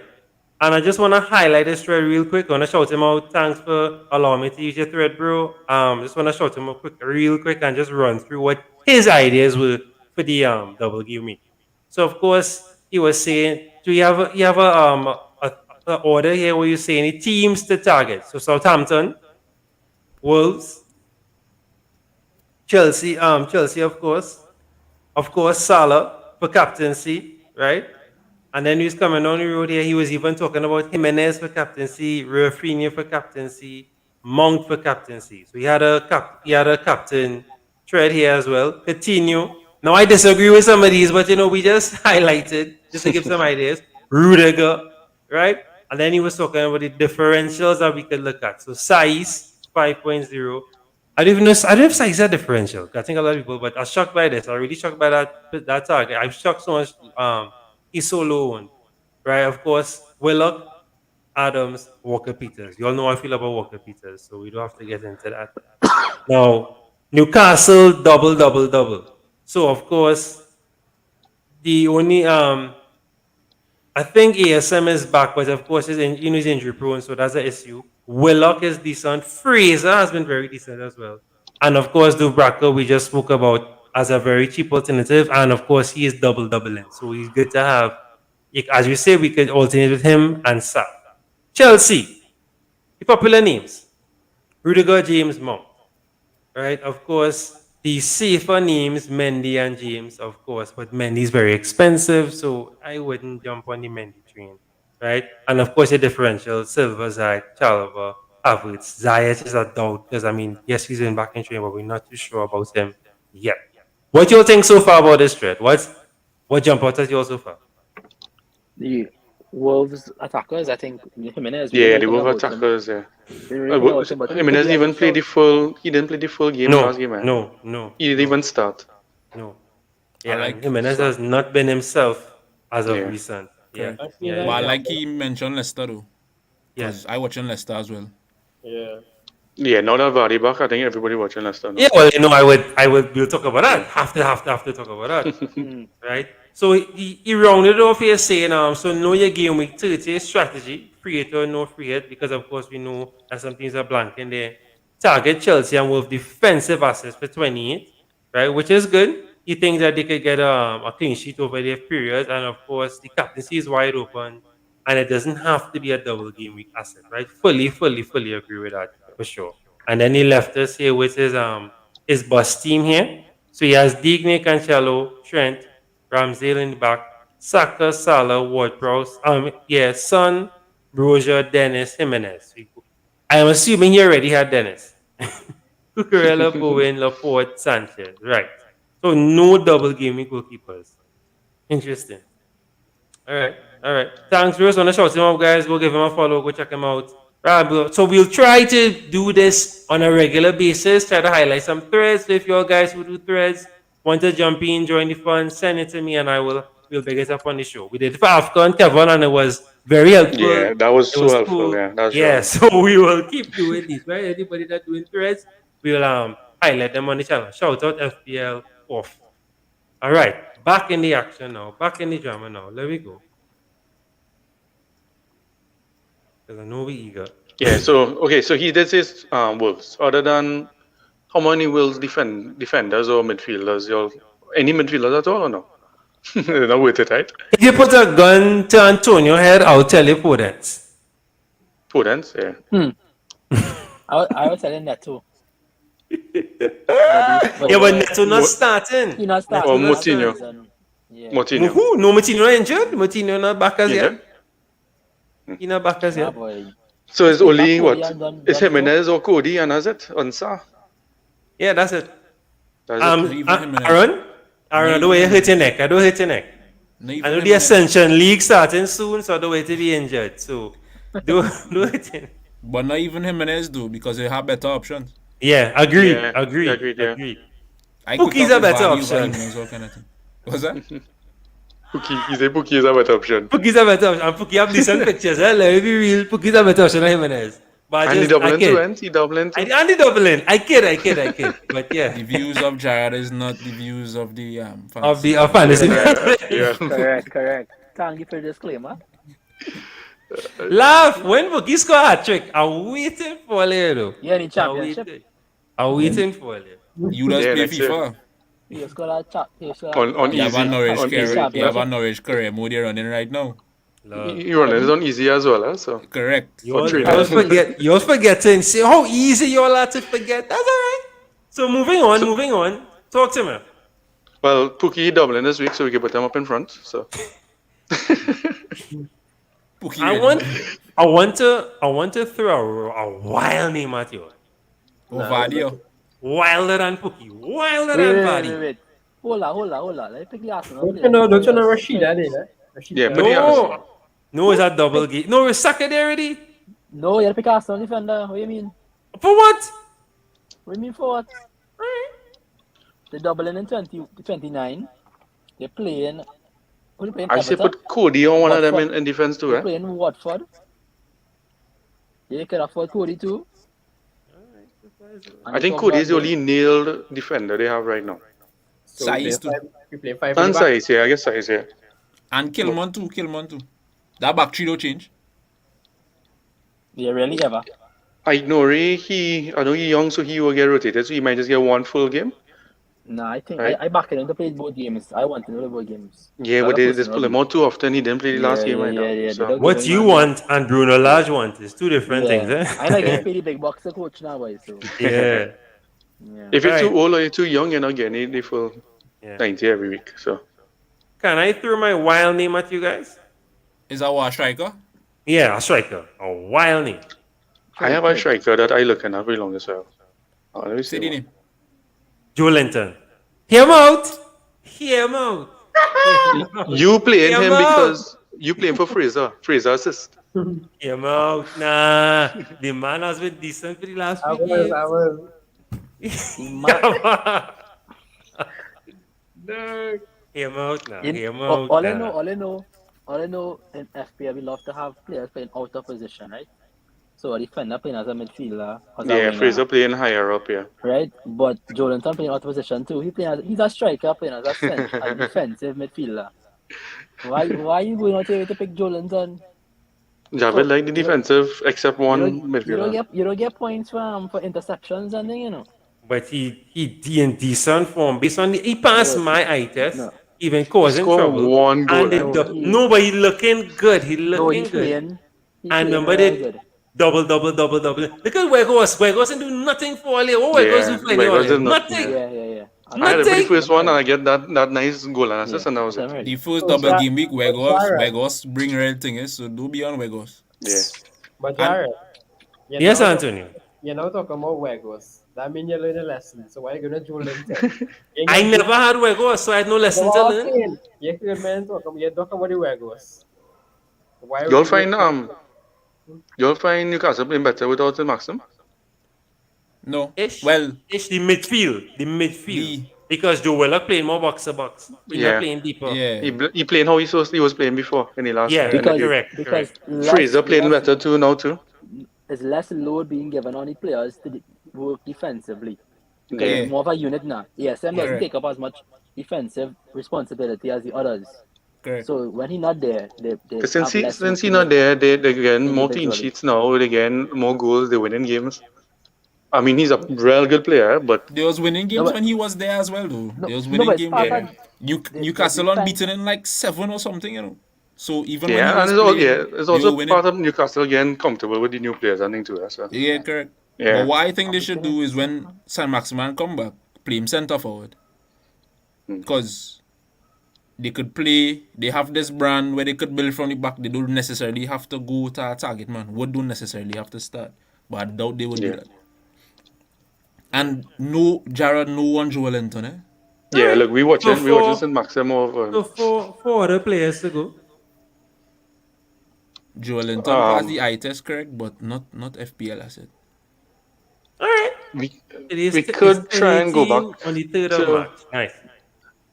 And I just want to highlight this thread real quick. I want to shout him out. Thanks for allowing me to use your thread, bro. Just want to shout him out real quick, and just run through what his ideas were for the double game week. So of course he was saying, do you have a order here where you say any teams to target? So Southampton, Wolves, Chelsea, of course, Salah for captaincy, right? And then he was coming on the road here. He was even talking about Jimenez for captaincy, Rafinha for captaincy, Mount for captaincy. So he had a captain thread here as well. Coutinho. Now I disagree with some of these, but we just highlighted just to give some ideas. Rudiger, right? And then he was talking about the differentials that we could look at. So size 5.0, I don't even know. I don't know if it's a differential. I think a lot of people, but I was shocked by this. I was really shocked by that target. I'm shocked so much. He's so low owned, right? Of course, Willock, Adams, Walker Peters. You all know how I feel about Walker Peters, so we don't have to get into that. Now, Newcastle double, double, double. So of course, the only I think ASM is back, but of course he's injury prone, so that's the issue. Willock is decent. Fraser has been very decent as well. And of course, Dubraka we just spoke about as a very cheap alternative, and of course he is doubling, so he's good to have. As you say, we could alternate with him and Sa. Chelsea, the popular names: Rudiger, James, Mount. Right, of course, the safer names, Mendy and James, of course, but Mendy's very expensive, so I wouldn't jump on the Mendy train, right? And of course, the differential: Silva, Zayat, Chalva, Havertz. Zayat is a doubt because yes, he's in back in train, but we're not too sure about him yet. What do you think so far about this thread? What jump out at you so far? The Wolves attackers, I think Jimenez. Yeah, the Wolves attackers. Yeah. Jimenez even played the full. He didn't play the full game last game, man. No. He didn't even start. No. Yeah, Jimenez has not been himself as of recent. Yeah. But I like he mentioned Leicester though. Yes, I watching Leicester as well. Yeah. Yeah, now that Vardy back, I think everybody watching Leicester now. Yeah, well, we'll talk about that. Have to talk about that. Right? So he rounded off here saying, so know your game week 30 strategy, free hit or no free hit, because of course we know that some things are blank in there. Target Chelsea and with defensive assets for 28, right? Which is good. He thinks that they could get a clean sheet over their period, and of course the captaincy is wide open, and it doesn't have to be a double game week asset, right? Fully agree with that for sure. And then he left us here with his bus team here. So he has Digne, Cancelo, Trent, Ramsdale in the back, Saka, Salah, Ward-Prowse, Son, Roger, Dennis, Jimenez. I am assuming he already had Dennis. Cucurella, Bowen, Laporte, Sanchez. Right. So no double gaming goalkeepers. Interesting. All right. Thanks, Bruce. On the shout him up, guys. Go give him a follow. Go check him out. Right, so we'll try to do this on a regular basis. Try to highlight some threads. So if you guys who do threads want to jump in, join the fun, send it to me, and we'll bring it up on the show. We did it for AFCON, Kevin, and it was very helpful. Yeah, that was so helpful. Cool. Yeah, that's right. So we will keep doing this, right? Anybody that's doing threads, we'll highlight them on the channel. Shout out FPL off. All right, back in the action now. Back in the drama now. Let me go. Because I know we eager. Yeah, so he did his Wolves. Other than how many Wolves defenders or midfielders? Any midfielders at all or no? They're not worth it, right? If you put a gun to Antonio's head, I'll tell you Podence. Podence, yeah. I was telling that too. But Neto not starting. He not starting. Or Moutinho. Yeah. Moutinho. Who? No, Moutinho injured. Moutinho not back as yet. He not back as yet. So it's only what? It's Jimenez or Cody and has it? Unsa? Yeah, that's it. Aaron, I don't hit your neck. I don't hit your neck. I know the Ascension League starting soon, so I don't wait to be injured. So do it. But not even Jimenez do, because they have better options. Yeah, agreed. Cookie's a better option. What's that? Pookie is a better option. Pookie's a better option. And Pookie have decent pictures. Let me be real. Pookie's a better option than Jimenez. But and the Dublin too, and the Dublin too. And the Dublin. I kid. But yeah. The views of Jared is not the views of the fantasy. Of the fantasy. Yeah. Correct. Thank you for the disclaimer. Laugh. When Pookie score a hat-trick, I'm waiting for you though. Yeah, the championship. I'm waiting for you. You just play FIFA. You score a chat. You have a Norwich career mode you're running right now. You run it on easy as well, so correct. You're forgetting. See how easy you all are to forget. That's alright. So moving on. Talk to me. Well, Pookie Dublin this week, so we can put him up in front. So I want to throw a wild name at you. Ovadio. Wilder than Pookie. Wilder than Vardy. Wait. Hold on. Let me pick the Arsenal. Don't you know Rashida there? Yeah, no, it's a double game. No, it's Saka there already. No, you pick Arsenal defender. What do you mean? For what? What do you mean for what? They're doubling in 29. They're playing. Who they playing? I say Everton? put Cody on one of them Watford. in defense too, They're eh? playing Watford. They can afford Cody too. I think Cody is the only nailed defender they have right now. So we Size play too. five. We play five. And size, yeah, I guess size, yeah. And Kilman too. That back three don't change. Yeah, really ever. I know he's young, so he will get rotated, so he might just get one full game. Nah, I think Right. I backed him to play both games. I want to play both games. Yeah, but they just pull him out too often. He didn't play the last game right now. They So. don't What give you him want and Bruno Lage want is two different things, eh? I like getting paid the big box coach now, boy. So Yeah. If you're too Right. old or you're too young, you're not getting the full Yeah. 90 every week. So Can I throw my wild name at you guys? Is that what, striker? Yeah, a striker. A wild name. I have a striker that I looking at very long as well. Let me Say see. the name. Joe Linton. Hear him out. Hear him out. You playing Hear him out. because you playing for Fraser. Fraser assist. Hear him out. Nah. The man has been decent for the last I few was. years. I was. No. Hear him out now. In, Hear him all, out all I now. know, all I know in FPL, we love to have players playing out of position, right? So a defender playing as a midfielder, as a Yeah, winger, Fraser playing higher up, yeah. right? But Jolinton playing out of position too. He's a striker playing as a defensive midfielder. Why you going out here to pick Jolinton? Javid like the defensive, except one midfielder. You don't get points for interceptions and thing, you know. But he in decent form. Based on he passed my eye test, even causing scored trouble. one goal, And no, but he looking good. He looking he's good. playing. And remember that double. Look at Wegos. Wegos didn't do nothing for all. What Wegos do for Wegos all? did Nothing. Yeah. I had the first one and I get that nice goal and assist and that was it. The first double game week, Wegos bring real things, so do be on Wegos. Yeah. But Jared, Yes, Antonio. You're now talking about Wegos. That means you learn a lesson. So why are you gonna Joe Linton? I never had Wegos, so I had no lesson to learn. You could man you're talking about the Wegos. Why You'll find Newcastle playing better without the Maxim? No. Ish. Well, Ish the midfield. Because Joe Willock playing more box to box. He's not playing deeper. Yeah. He playing how he was playing before in the last Yeah, correct. Fraser playing better too now too. There's less load being given on the players to work defensively. Yeah. It's more of a unit now. ESM doesn't take up as much defensive responsibility as the others. Correct. So when he's not there, they Since he's not there, they're getting more clean sheets now. They're getting more goals. They're winning games. I mean, he's a real good player, but they was winning games when he was there as well, though. They was winning games. Newcastle unbeaten in like 7 or something, you know. So even when he was playing, it's also part of Newcastle getting comfortable with the new players, I think too. So. Yeah, correct. Yeah. But what I think they should do is when San Maximan come back, play him centre forward, because they could play. They have this brand where they could build from the back. They don't necessarily have to go to a target man. Would don't necessarily have to start, but I doubt they would do that. And no one Joe Linton, eh? Yeah, look, we watching St. Maxim over. So four other players to go. Joe Linton passed the eye test, correct, but not FPL asset. Alright. We could try and go back on the 3rd of March. Nice.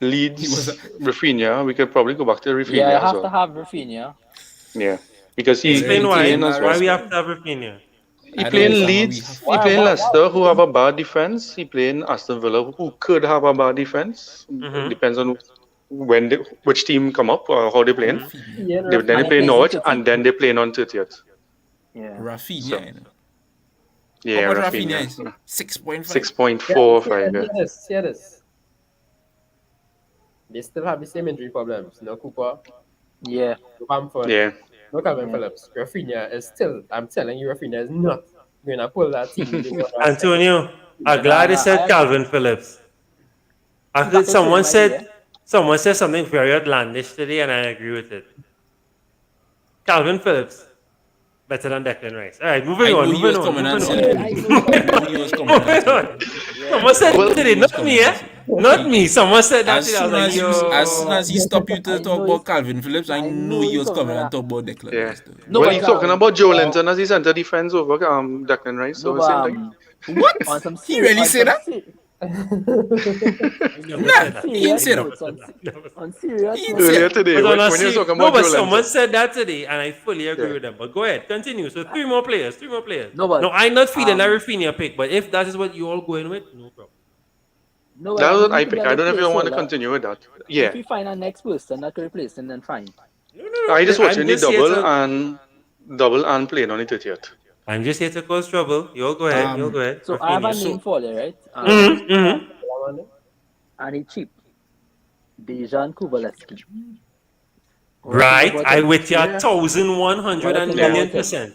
Leeds, Rafinha. We could probably go back to Rafinha. Yeah, I as have well. to have Rafinha. Yeah, because he's Explain playing as well. why we have to have Rafinha. He playing Leeds, he playing Leicester, who have a bad defense. He playing Aston Villa, who could have a bad defense. Depends on which team come up or how they playing. Then they play Norwich, and then they playing on 30th. Yeah, Rafinha. So, You know. yeah, How much Rafinha. is 6.5. 6.45. See this. They still have the same injury problems. No Cooper. Yeah. No Bamford. Yeah. No Calvin Phillips. Rafinha is still, I'm telling you, Rafinha is not going to pull that team. Antonio, I'm glad they said Calvin Phillips. I heard someone said something very outlandish today, and I agree with it. Calvin Phillips, better than Declan Rice. All right, moving on. Someone said today, not me, eh? Not me. Someone said that today. As soon as he stopped you to talk about Calvin Phillips, I knew he was coming and talk about Declan Rice. No, but he's talking about Joe Linton as he center defense over Declan Rice. So same thing. What? On some He really say that? Nah, he didn't say that. On serious He note, didn't say Earlier that. today, But when honestly, you were talking no, about but Joe someone Lenzo. said that today, and I fully agree Yeah. with them. But go ahead, continue. So three more players. No, but No, I'm not feeling that um, Rafinha pick, but if that is what you all going with, no problem. no, but That was he what I need to be picked. a I don't know if you want to placeholder. continue with that. If Yeah. we find our next person that could replace him, then fine. No. I just watching I'm the just here double and playing on the 30th. I'm just here to cause trouble. You all go ahead. You all go ahead. So I have a Rafinha. name for you, right? And he's cheap. Dejan Kubalewski. Right, What I him? with you Yeah. 1,100 and What million about him? percent.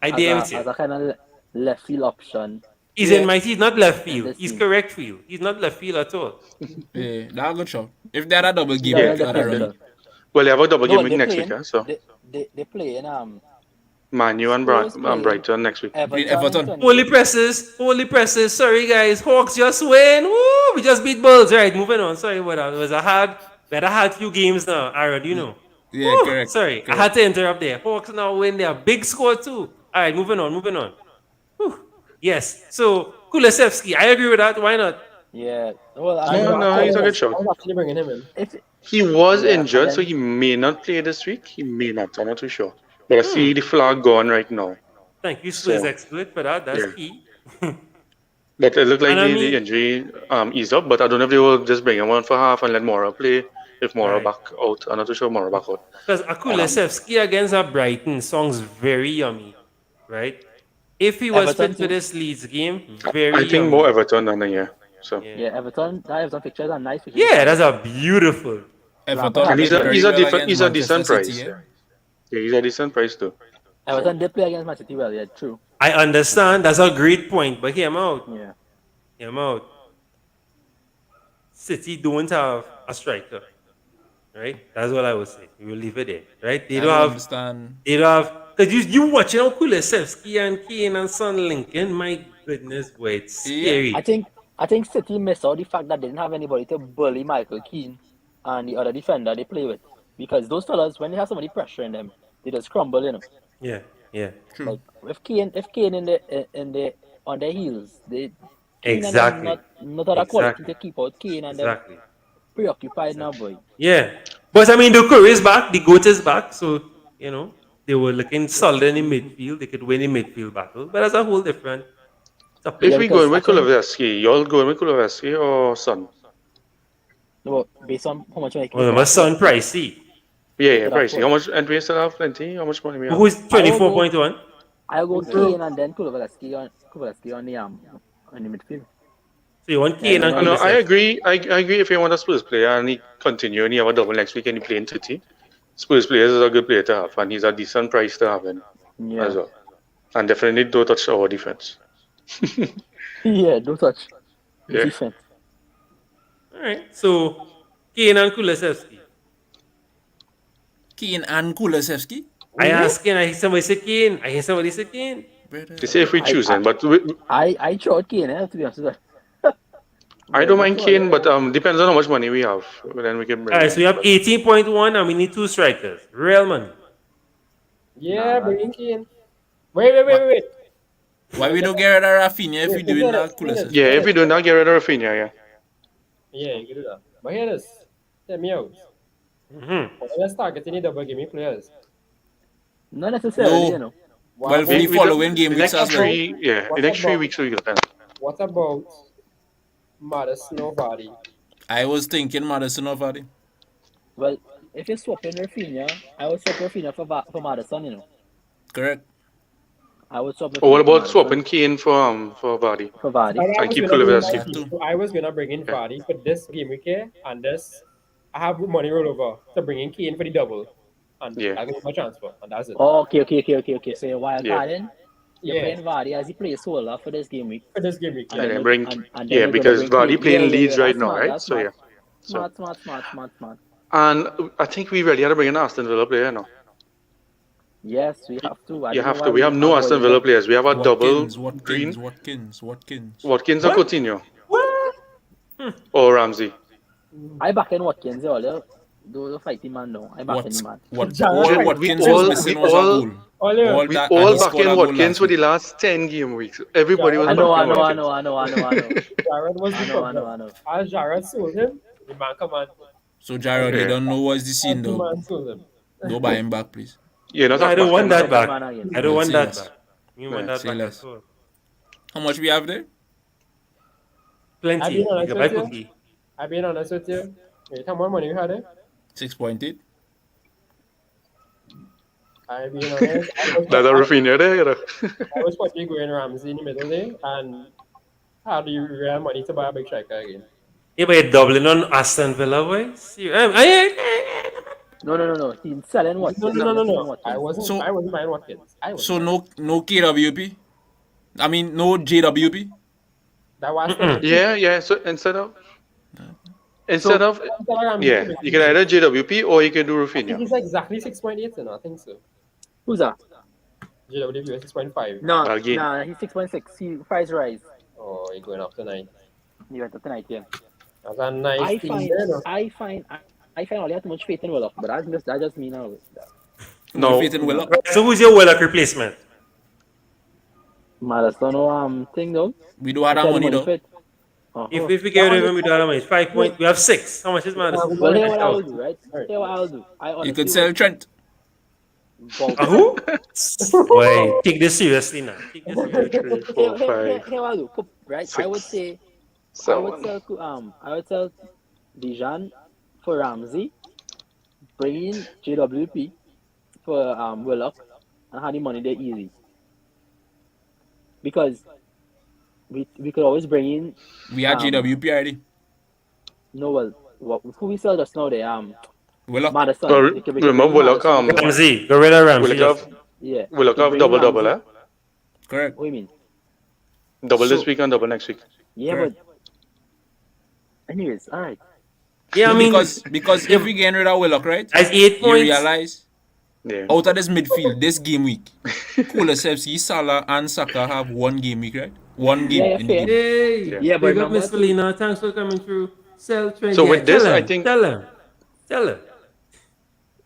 I dare with As you. a kind of left field option. He's in my. He's not left In field. this He's team. correct field. He's not left field at all. Yeah, that's a good show. If they had a double He's game a week, well that'd run. defender. Well, they have a double No, game week they next playing. week, so They play in Man U and Spurs playing Brighton next week. Playing Everton. Everton. Holy presses. Sorry guys, Hawks just win. Woo! We just beat Bulls. Right, moving on. Sorry about that. It was a hard. We had a hard few games now. Aaron, you know. Yeah, Woo! correct. Sorry, I correct. had to interrupt there. Hawks now win their big score too. All right, moving on. Whew. Yes. So Kulusevski, I agree with that. Why not? Yeah. Well, No, he's a good I shot. was actually bringing him in. He was Yeah, injured, and so he may not play this week. He may not. I'm not too sure. But I see the flag gone right now. Thank you, Spurs So, expert, for that. That's yeah. key. But it looked like And I the mean- injury eased up. But I don't know if they will just bring him on for half and let Mora play. If Mora Right. back out, I'm not too sure Mora back out. Because Kulusevski against a Brighton sounds very yummy, right? If he was Everton fit for too. this Leeds game, very I think yummy. more Everton than a year. So Yeah, Everton. That Everton pictures are nice. Pictures. Yeah, that's a beautiful. Everton and he's played a very he's a well different against he's a Manchester decent City, price. yeah. Yeah, he's a decent price too. Everton did play against Man City well. Yeah, true. I understand. That's a great point, but hear him out. Yeah. Hear him out. City don't have a striker, right? That's what I would say. We will leave it there, right? They I don't don't have. understand. They don't have. Because you watching how Kulusevski and Kane and Son Lincoln. My goodness, boy, it's scary. I think City missed out the fact that they didn't have anybody to bully Michael Keane and the other defender they play with. Because those fellas, when they have somebody pressuring them, they just crumble, you know. Yeah. True. Like if Kane in the on their heels, they Kane and them Exactly. not other quality Exactly. to keep out Kane and them Exactly. preoccupied now, boy. Yeah. But I mean, the Curry is back, the GOAT is back, so, you know, they were looking solid in the midfield. They could win the midfield battle, but that's a whole different. If we go in with because I think- Kulusevski, y'all going with Kulusevski or Son? No, based on how much I Well, my son pricey. Yeah, pricey. How much? And we still have plenty. How much money we have? Who's 24.1? I'll go Kane and then Kulusevski on the midfield. So you want Kane and No, I Kulusevski? agree. I agree. If you want a Spurs player and he continue and he have a double next week and he play in City, Spurs players is a good player to have, and he's a decent price to have in as well. And definitely don't touch our defense. Yeah, don't touch. Yeah. Defense. All right. So Kane and Kulusevski. Kane and Kulusevski? I asking. I hear somebody say Kane. I hear somebody say Kane. They say if we choose him, but I chose Kane, to be honest with you. I don't mind Kane, but depends on how much money we have. Then we can bring All right. him So we have 18.1 and we need 2 strikers. Real money. Yeah, bringing Kane. Wait. Why we don't get rid of Rafinha if we doing that Kulusevski? Yeah, if we do not get rid of Rafinha, yeah. Yeah, you can do that. But here it is. Hear me out. Mm-hmm. Let's target any double gaming players. Not necessarily, you know. Well, for the following game the weeks next as well. the next 3 weeks we got them. What about Madison or Vardy? I was thinking Madison or Vardy. Well, if you're swapping Rafinha, I would swap Rafinha for Madison, you know. Correct. I would swap. Or what Rafinha for about Maddison. swapping Kane for Vardy? For Vardy. I keep gonna bring Kulusevski. my team. So I was gonna bring in Vardy for this game week here, and this I have money roll over to bring in Kane for the double, and Yeah. I get my transfer, and that's it. Oh, okay. So you're wild Yeah. carding. You're Yeah. playing Vardy as the placeholder for this game week. For this game week, And And then then bring and then yeah, you're gonna because bring Vardy Kane. playing Yeah, Leeds right that's now, smart, right? that's So yeah. smart. So Smart. and I think we really had to bring an Aston Villa player now. Yes, we have to. I You don't have know to. why We have no avoided Aston Villa them. players. We have a double Watkins. green. Watkins. Watkins and Coutinho. What? Or Ramsey. I back in Watkins earlier. Don't fight him, man. No, I'm back in the man. All Watkins was missing was a goal. We that, all and he back scored in a goal Watkins last for week. the last 10 game weeks. Everybody was I back know. in Watkins. Jared was the problem. I know. As Jared sold him, the man come on. So Jared, you don't know what's the scene The though. man sold him. Don't buy him back, please. Yeah, not I don't want that back. Man again. I don't want Say that less. back. You want that Say back less. at all. How much we have there? Plenty. I've been You honest can buy with you. cookie. I've been honest with you. Wait, how much money you had? 6.8. I've been honest. That's a Rafinha there, you know. I was probably going Ramsey in the middle there, and how do you have money to buy a big striker again? Yeah, but you're doubling on Aston Villa, boy. No. He's selling what? No. I wasn't buying Watkins. So no KWP? I mean, no JWP? That was Yeah. So instead of you can either JWP or you can do I think Rafinha. he's exactly 6.8, I think so. Who's that? GW is 6.5. No, Again. he's 6.6. He price rise. Oh, you're going up tonight. He went up tonight, yeah. That's a nice thing there, no? I find all too much faith in Willock, but that just me now. No. Faith in Willock. So who's your Willock replacement? Madison thing though. We do have that money though. If we get rid of him, we don't have money. 5 point. We have 6. How much is Madison? Well, here's what I'll do, right? Here's what I'll do. You could sell Trent. Who? Wait, take this seriously now. Take this seriously. 3, 4, 5. Here what I'll do. Right? 6, I would say 7. I would sell Dijon for Ramsey, bring in JWP for Willock, and have the money there easy. Because we could always bring in. We had JWP already. No, well, who we sell just now? Willock. Madison. Remember Willock? Ramsey. Go rid of Ramsey. Willock have double, eh? Correct. What do you mean? Double this week and double next week. Yeah, Correct. but anyways, all right. Yeah, I mean, because if we get rid of Willock, right? As 8 You points. realize out of this midfield, this game week, Kulusevski, Salah, and Saka have 1 game week, right? 1 game in the game. Hey, Yeah, but big up remember Miss Felina. Thanks for coming through. Sell Trent. So Yeah, with this, tell I him, think- Tell him.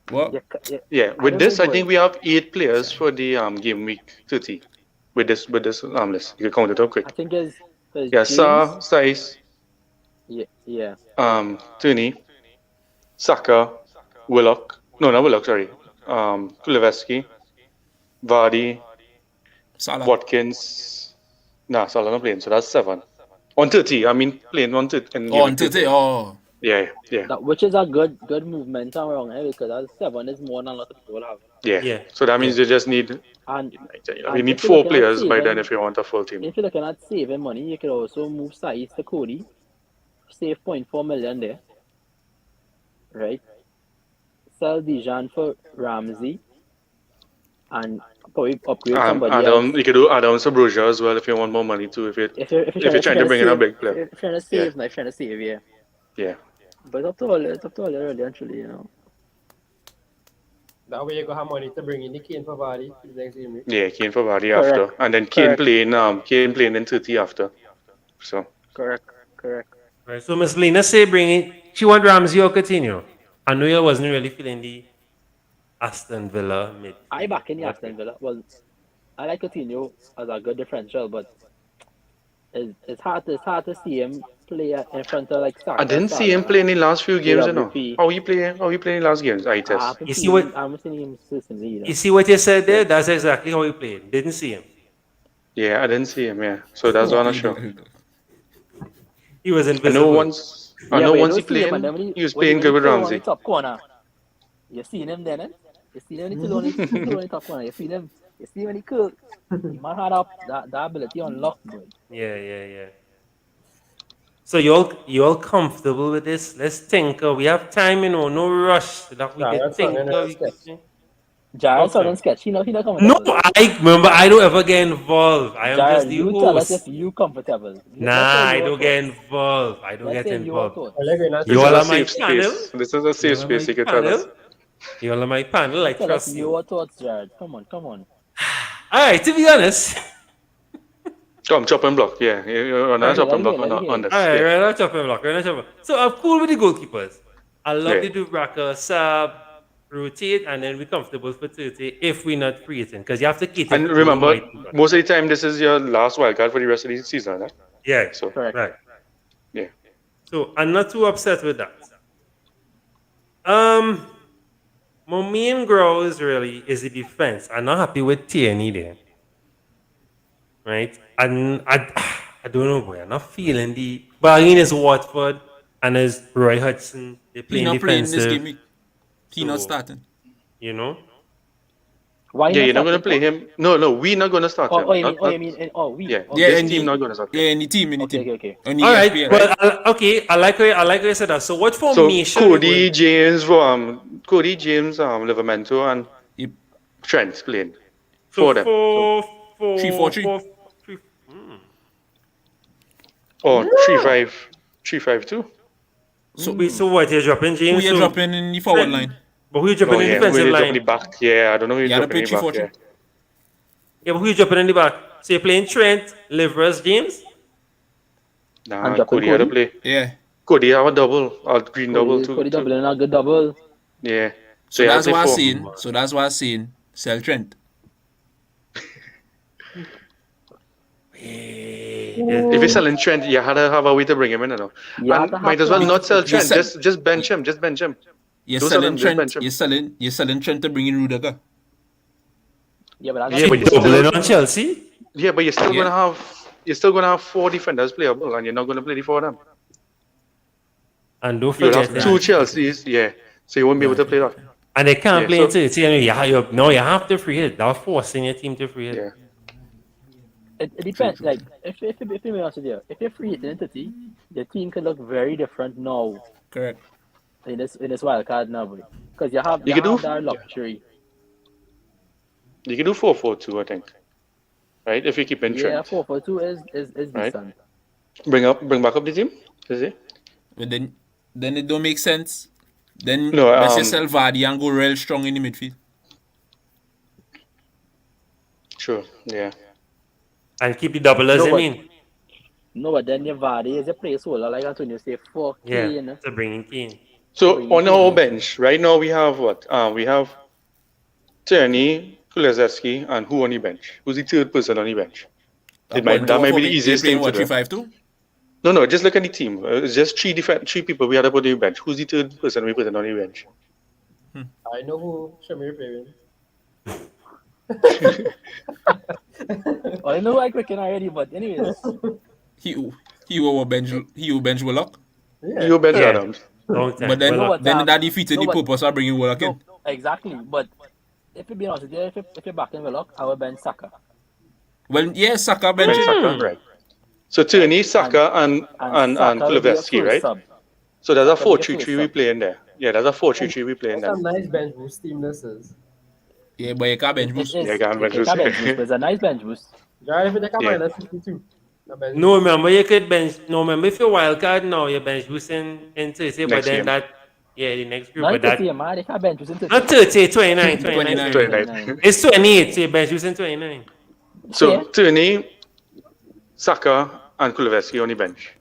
What? Yeah, with this, I think we have 8 players for the game week 30. With this list, you can count it up quick. I think there's Yeah, Sa, Saiz, yeah. Tuni, Saka, Willock. No, not Willock. Sorry. Kulusevski, Vardy, Salah. Watkins. Nah, Salah not playing. So that's 7. On 30, I mean playing on 30. On 30. Oh. Yeah. Which is a good movement around here because that 7 is more than a lot of people have. Yeah. So that means you just need And you need if you're 4 looking at players by saving- then if you want a full team. If you're looking at saving money, you could also move Saiz to Cody, save 0.4 million there, right? Sell Dijon for Ramsey, and probably upgrade somebody else. You could do add on Sabroja as well if you want more money too. If you're trying to bring in a big player. If you're trying to save, if you're trying to save, yeah. Yeah. But it's up to all really, actually, you know. That way you go have money to bring in the Kane for Vardy for the next game. Yeah, Kane for Vardy after, and then Kane playing in 30 after. So. Correct. Right, so Miss Lena say bring it. She want Ramsey or Coutinho. I know you wasn't really feeling the Aston Villa mid. I back in the Aston Villa. Well, I like Coutinho as a good differential, but it's hard to see him play in front of like Saka. I didn't see him play in the last few games, you know. JWP. How he playing in last games? I test. You see what? I haven't seen him consistently either. You see what you said there? That's exactly how he played. Didn't see him. Yeah, I didn't see him. Yeah, so that's what I'm sure. He was I invisible. know once he playing, he was playing good with Ramsey. Top corner. You seen him then, eh? You see him in the top corner. You see him. You see when he cook. He might have that ability unlocked, boy. Yeah. So you all comfortable with this? Let's think. We have time, no rush. So that we can think. Jared sounding sketch. He not comfortable. No, I don't ever get involved. I am Jared, just the you host. tell us if you comfortable. Nah, I don't get involved. I don't get involved. You all are on my channel. This is a safe space. You can tell us. You all on my panel. I Tell us trust you. your thoughts, Jared. Come on. All right, to be honest. Come, chop and block. Yeah, you're on a chop and block on this. All right, right, chopping block. So I'm cool with the goalkeepers. I love the Dubraka sub, rotate, and then we're comfortable for 30 if we're not creating. Because you have to cater. And remember, most of the time, this is your last wildcard for the rest of the season, right? Yeah, so correct. Right. Yeah. So I'm not too upset with that. My main growl is the defense. I'm not happy with Tierney there. Right? And I don't know, boy. I'm not feeling the. But again, it's Watford and there's Roy Hudson. They're He playing not playing defensive. this game. He not starting. You know? Why Yeah, you're not going to starting? play him. No, we're not going to start him. We. Yeah, Okay. this team not going to start him. Yeah, any team. Okay. Only All right, FPL, well, I like how you said that. So what So formation? Cody James, Livermento, and Trent playing for them. 3-4-3. Or 3-5-2. So what you're dropping, James? Who you dropping in the forward line? But who you dropping in the defensive who line? dropping the back? Yeah, I don't know who you dropping in the back. 3-4-3. Yeah, but who you dropping in the back? So you're playing Trent, Livers, James? Nah, Cody had to play. Yeah. Cody have a double, a green double too. Cody double and a good double. Yeah. So you have that's to what I'm play saying. So that's what I'm saying. Sell Trent. If you're selling Trent, you had to have a way to bring him in, you know. And might as well not sell Trent. Just bench him. Just bench him. You're Don't selling sell him, just Trent. bench him. You're selling Trent to bring in Rudiger. Yeah, but Yeah, but you're doubling on Chelsea. Yeah, but you're still gonna have 4 defenders playable, and you're not gonna play the 4 of them. And don't You'll forget have 2 Chelseas, yeah. So you won't be able to play that. And they can't play so- into it. You have to free hit. They're forcing your team to free hit. Yeah. It depends. Like if you be honest with you, if you're free identity, your team can look very different now Correct. in this wild card now, because you have can do- that luxury. You can do 4-4-2, I think. Right? If you keep in Yeah, Trent. 4-4-2 is Right. decent. Bring back up the team. Is it? But then it don't make sense. Then No, let's say sell Vardy and go real strong in the midfield. Sure. Yeah. And keep the doublers, No, I but- mean. No, but then your Vardy is a placeholder, like Antonio say, 4K, Yeah, you know? to bring in Kane. So on our bench right now we have what? We have Tierney, Kulusevski, and who on the bench? Who's the third person on the bench? That might be the easiest thing to do. 3-5-2. No, just look at the team. It's just three people we had to put on the bench. Who's the third person we put on the bench? I know who Shamir playing. I know I quicken already, but anyways. He will bench Willock. Yeah. You bench Yeah. Adams. Long time. But then Well, that defeated the but- purpose of bringing Willock in. No, exactly. But if you be honest with you, if you're back in Willock, I will bench Saka. Well, yeah, Saka bench. Right. So Tierney, Saka, and Saka will be a Kulusevski, full right? sub. So there's a Saka will be a 4-3-3 full we sub. play in there. Yeah, there's a 4-3-3 we play in That's there. a nice bench boost team this is. Yeah, but you can't bench boost. It is. Yeah, can't bench It boost. can bench boost, but it's a nice bench boost. Drive if they come Yeah. minus 52. The bench No, remember you could bench. No, remember if you're wild card now, you bench boosting in 30, but Next then game. the next group, Not but that 30, man. They can't bench boost into not 30, 29, 29. 29. It's 28, so you bench boosting 29. So Yeah. Tierney, Saka, and Kulusevski on the bench.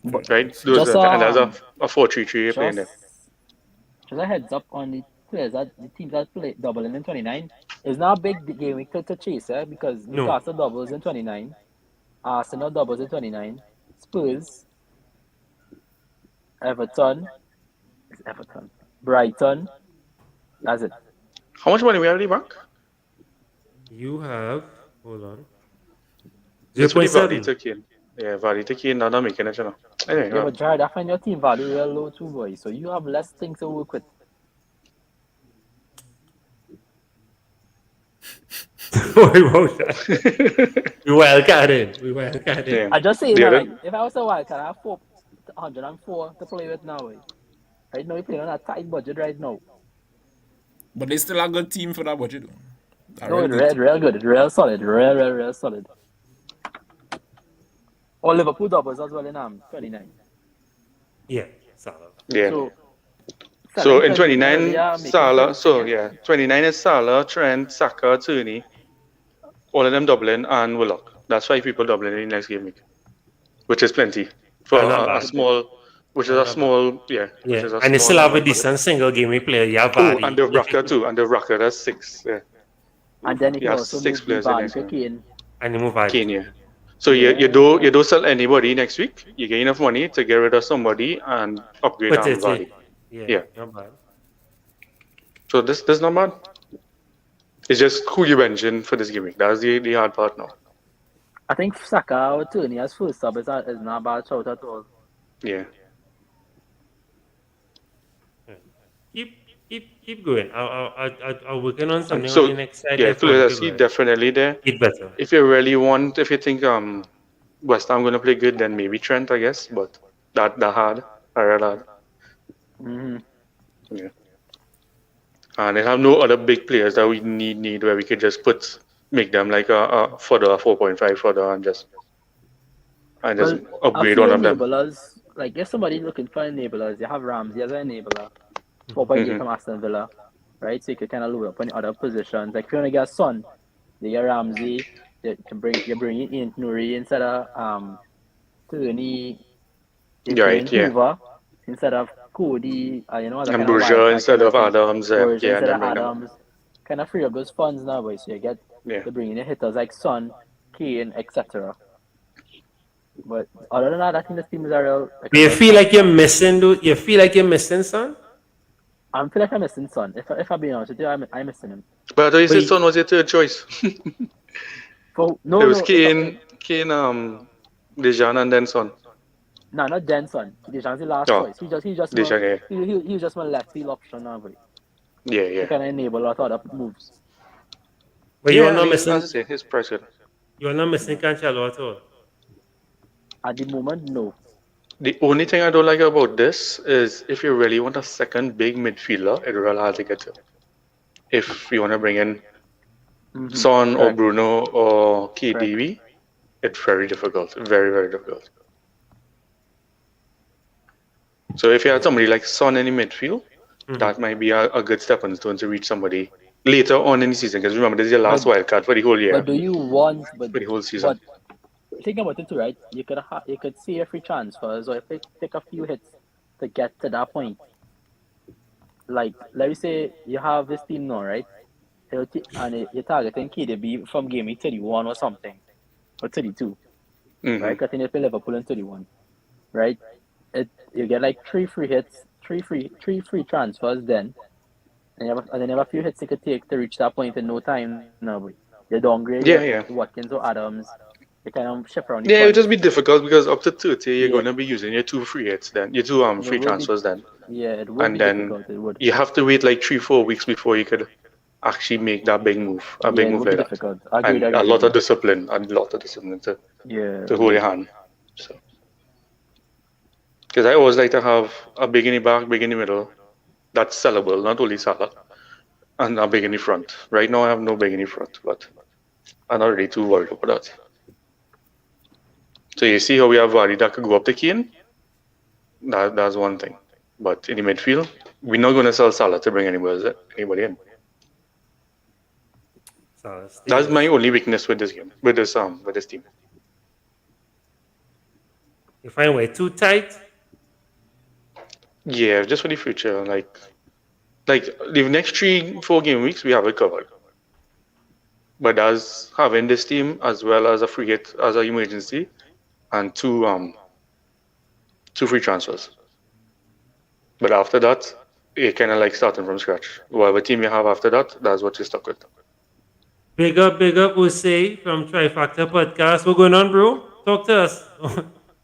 Right? Those Just, and there's a 4-3-3 we play in there. Just a heads up on the players that the teams that play doubling in 29. It's not a big game week to chase, because No. Newcastle doubles in 29, Arsenal doubles in 29, Spurs, Everton, Brighton. That's it. How much money we have in the bank? You have, hold on. Just when Vardy 0.7. took in. Yeah, Vardy took in, now not making it, you know. Anyway, Yeah, but Jared, I find your team value real low too, boy. So you have less things to work with. Sorry about that. We wild carded. We wild carded. yeah. I just say, Yeah, like, that- if I was a wild card, I have 104 to play with now. Boy. Right now, we're playing on a tight budget right now. But they still a good team for that budget. Though. No, it's real good. It's real solid. Real solid. Or Liverpool doubles as well in 29. Yeah, solid. Yeah. So, So in 29, earlier, making Salah. sense. So yeah, 29 is Salah, Trent, Saka, Tierney, all of them doubling, and Willock. That's 5 people doubling in the next game week, which is plenty for Not a bad. small Which is a small, yeah. Yeah, Which is a and they small still have a number. decent single game player. You have Oh, Vardy. and the Rucker too. And the Rucker, that's 6. Yeah. And then you can Yeah, also 6 move players in Vardy next to game. Kane. And you move Vardy. Kane, yeah. So Yeah, you don't sell anybody next week. You get enough money to get rid of somebody and upgrade Put it Vardy. in. Yeah. Not bad. So this not bad. It's just who you mentioned for this gimmick. That's the hard part now. I think Saka or Tony as first sub is not a bad shout at all. Yeah. Keep going. I'll working on something So, on the next side. yeah, Kulusevski definitely there. Eat better. If you think West Ham gonna play good, then maybe Trent, I guess. But that hard, real hard. Mm-hmm. Yeah. And they have no other big players that we need where we could just make them like a further 4.5 further and just upgrade one of them. Enablers, like if somebody looking for enablers, you have Ramsey as an enabler, 4.8 from Aston Villa, right? So you could kind of load up on the other positions. Like if you want to get Son, you get Ramsey. You bring in Nuri instead of Tony. Hoover instead of Cody. And Bourgeois instead of Adams. Instead of Adams. Kind of free up those funds now, boys. So you get to bring in the hitters like Son, Kane, etc. But other than that, I think the team is a real. Do you feel like you're missing? You feel like you're missing Son? I feel like I'm missing Son. If I'm being honest with you, I'm missing him. But I thought you said Son was your third choice. It was Kane, Dejan, and then Son. No, not Denson. Dejan's the last choice. He was just my left field option now, boy. Yeah. He can enable a lot of other moves. But you're not missing. His price good. You're not missing Cancelo at all. At the moment, no. The only thing I don't like about this is if you really want a second big midfielder, it's really hard to get to. If you want to bring in Son or Bruno or KDB, it's very difficult. Very, very difficult. So if you had somebody like Son in the midfield, that might be a good stepping stone to reach somebody later on in the season. Because remember, this is your last wild card for the whole year. But do you want for the whole season? But think about it too, right? You could see a free transfers, or if they take a few hits to get to that point. Like let me say you have this team now, right? And you're targeting KDB from game week 31 or something, or 32, right? Because you play Liverpool in 31, right? You get like 3 free hits, 3 free transfers then, and then you have a few hits you could take to reach that point in no time. No, you downgrade Watkins or Adams. You kind of shift around. Yeah, it would just be difficult because up to 30, you're going to be using your 2 free hits then, your 2 free transfers then. Yeah, it would and be then difficult. It would. You have to wait like 3-4 weeks before you could actually make that big move, big move like that. And a lot of discipline, to hold your hand. So, because I always like to have a big in the back, big in the middle, that's sellable, not only Salah, and a big in the front. Right now I have no big in the front, but I'm not really too worried about that. So you see how we have Vardy that could go up to Kane? That's one thing. But in the midfield, we're not going to sell Salah to bring anybody in. That's my only weakness with this game, with this team. You find way too tight? Yeah, just for the future. Like the next 3-4 game weeks, we have it covered. But as having this team as well as a free hit as an emergency, and 2 free transfers. But after that, you're kind of like starting from scratch. Whatever team you have after that, that's what you're stuck with. Big up, Usay from Trifactor Podcast. What's going on, bro? Talk to us.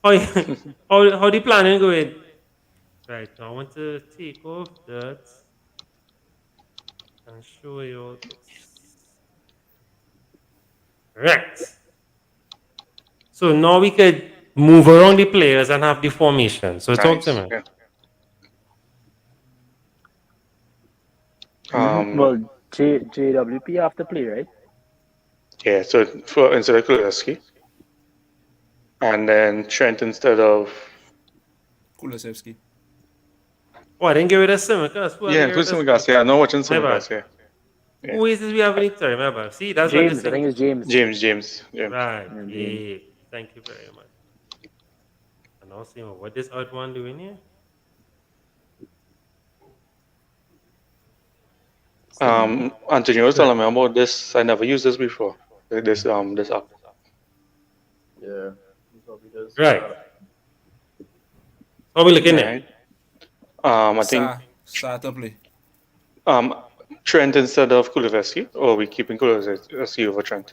How the planning going? Right, I want to take off that and show you all this. Right. So now we could move around the players and have the formation. So talk to me. Yeah. Well, JWP have to play, right? Yeah, so instead of Kulusevski, and then Trent instead of Kulusevski. Oh, I didn't get rid of Simicas. Yeah, who's Simicas? Yeah, I'm not watching Simicas. Yeah. Who is this we have any time? See, that's James. what I think it's James. James. Yeah. Right. Yeah. Thank you very much. And I'll see what this odd one doing here. Anthony was telling me about this. I never used this before. This app. Yeah. Right. How are we looking at? I think start to play. Trent instead of Kulusevski, or are we keeping Kulusevski over Trent?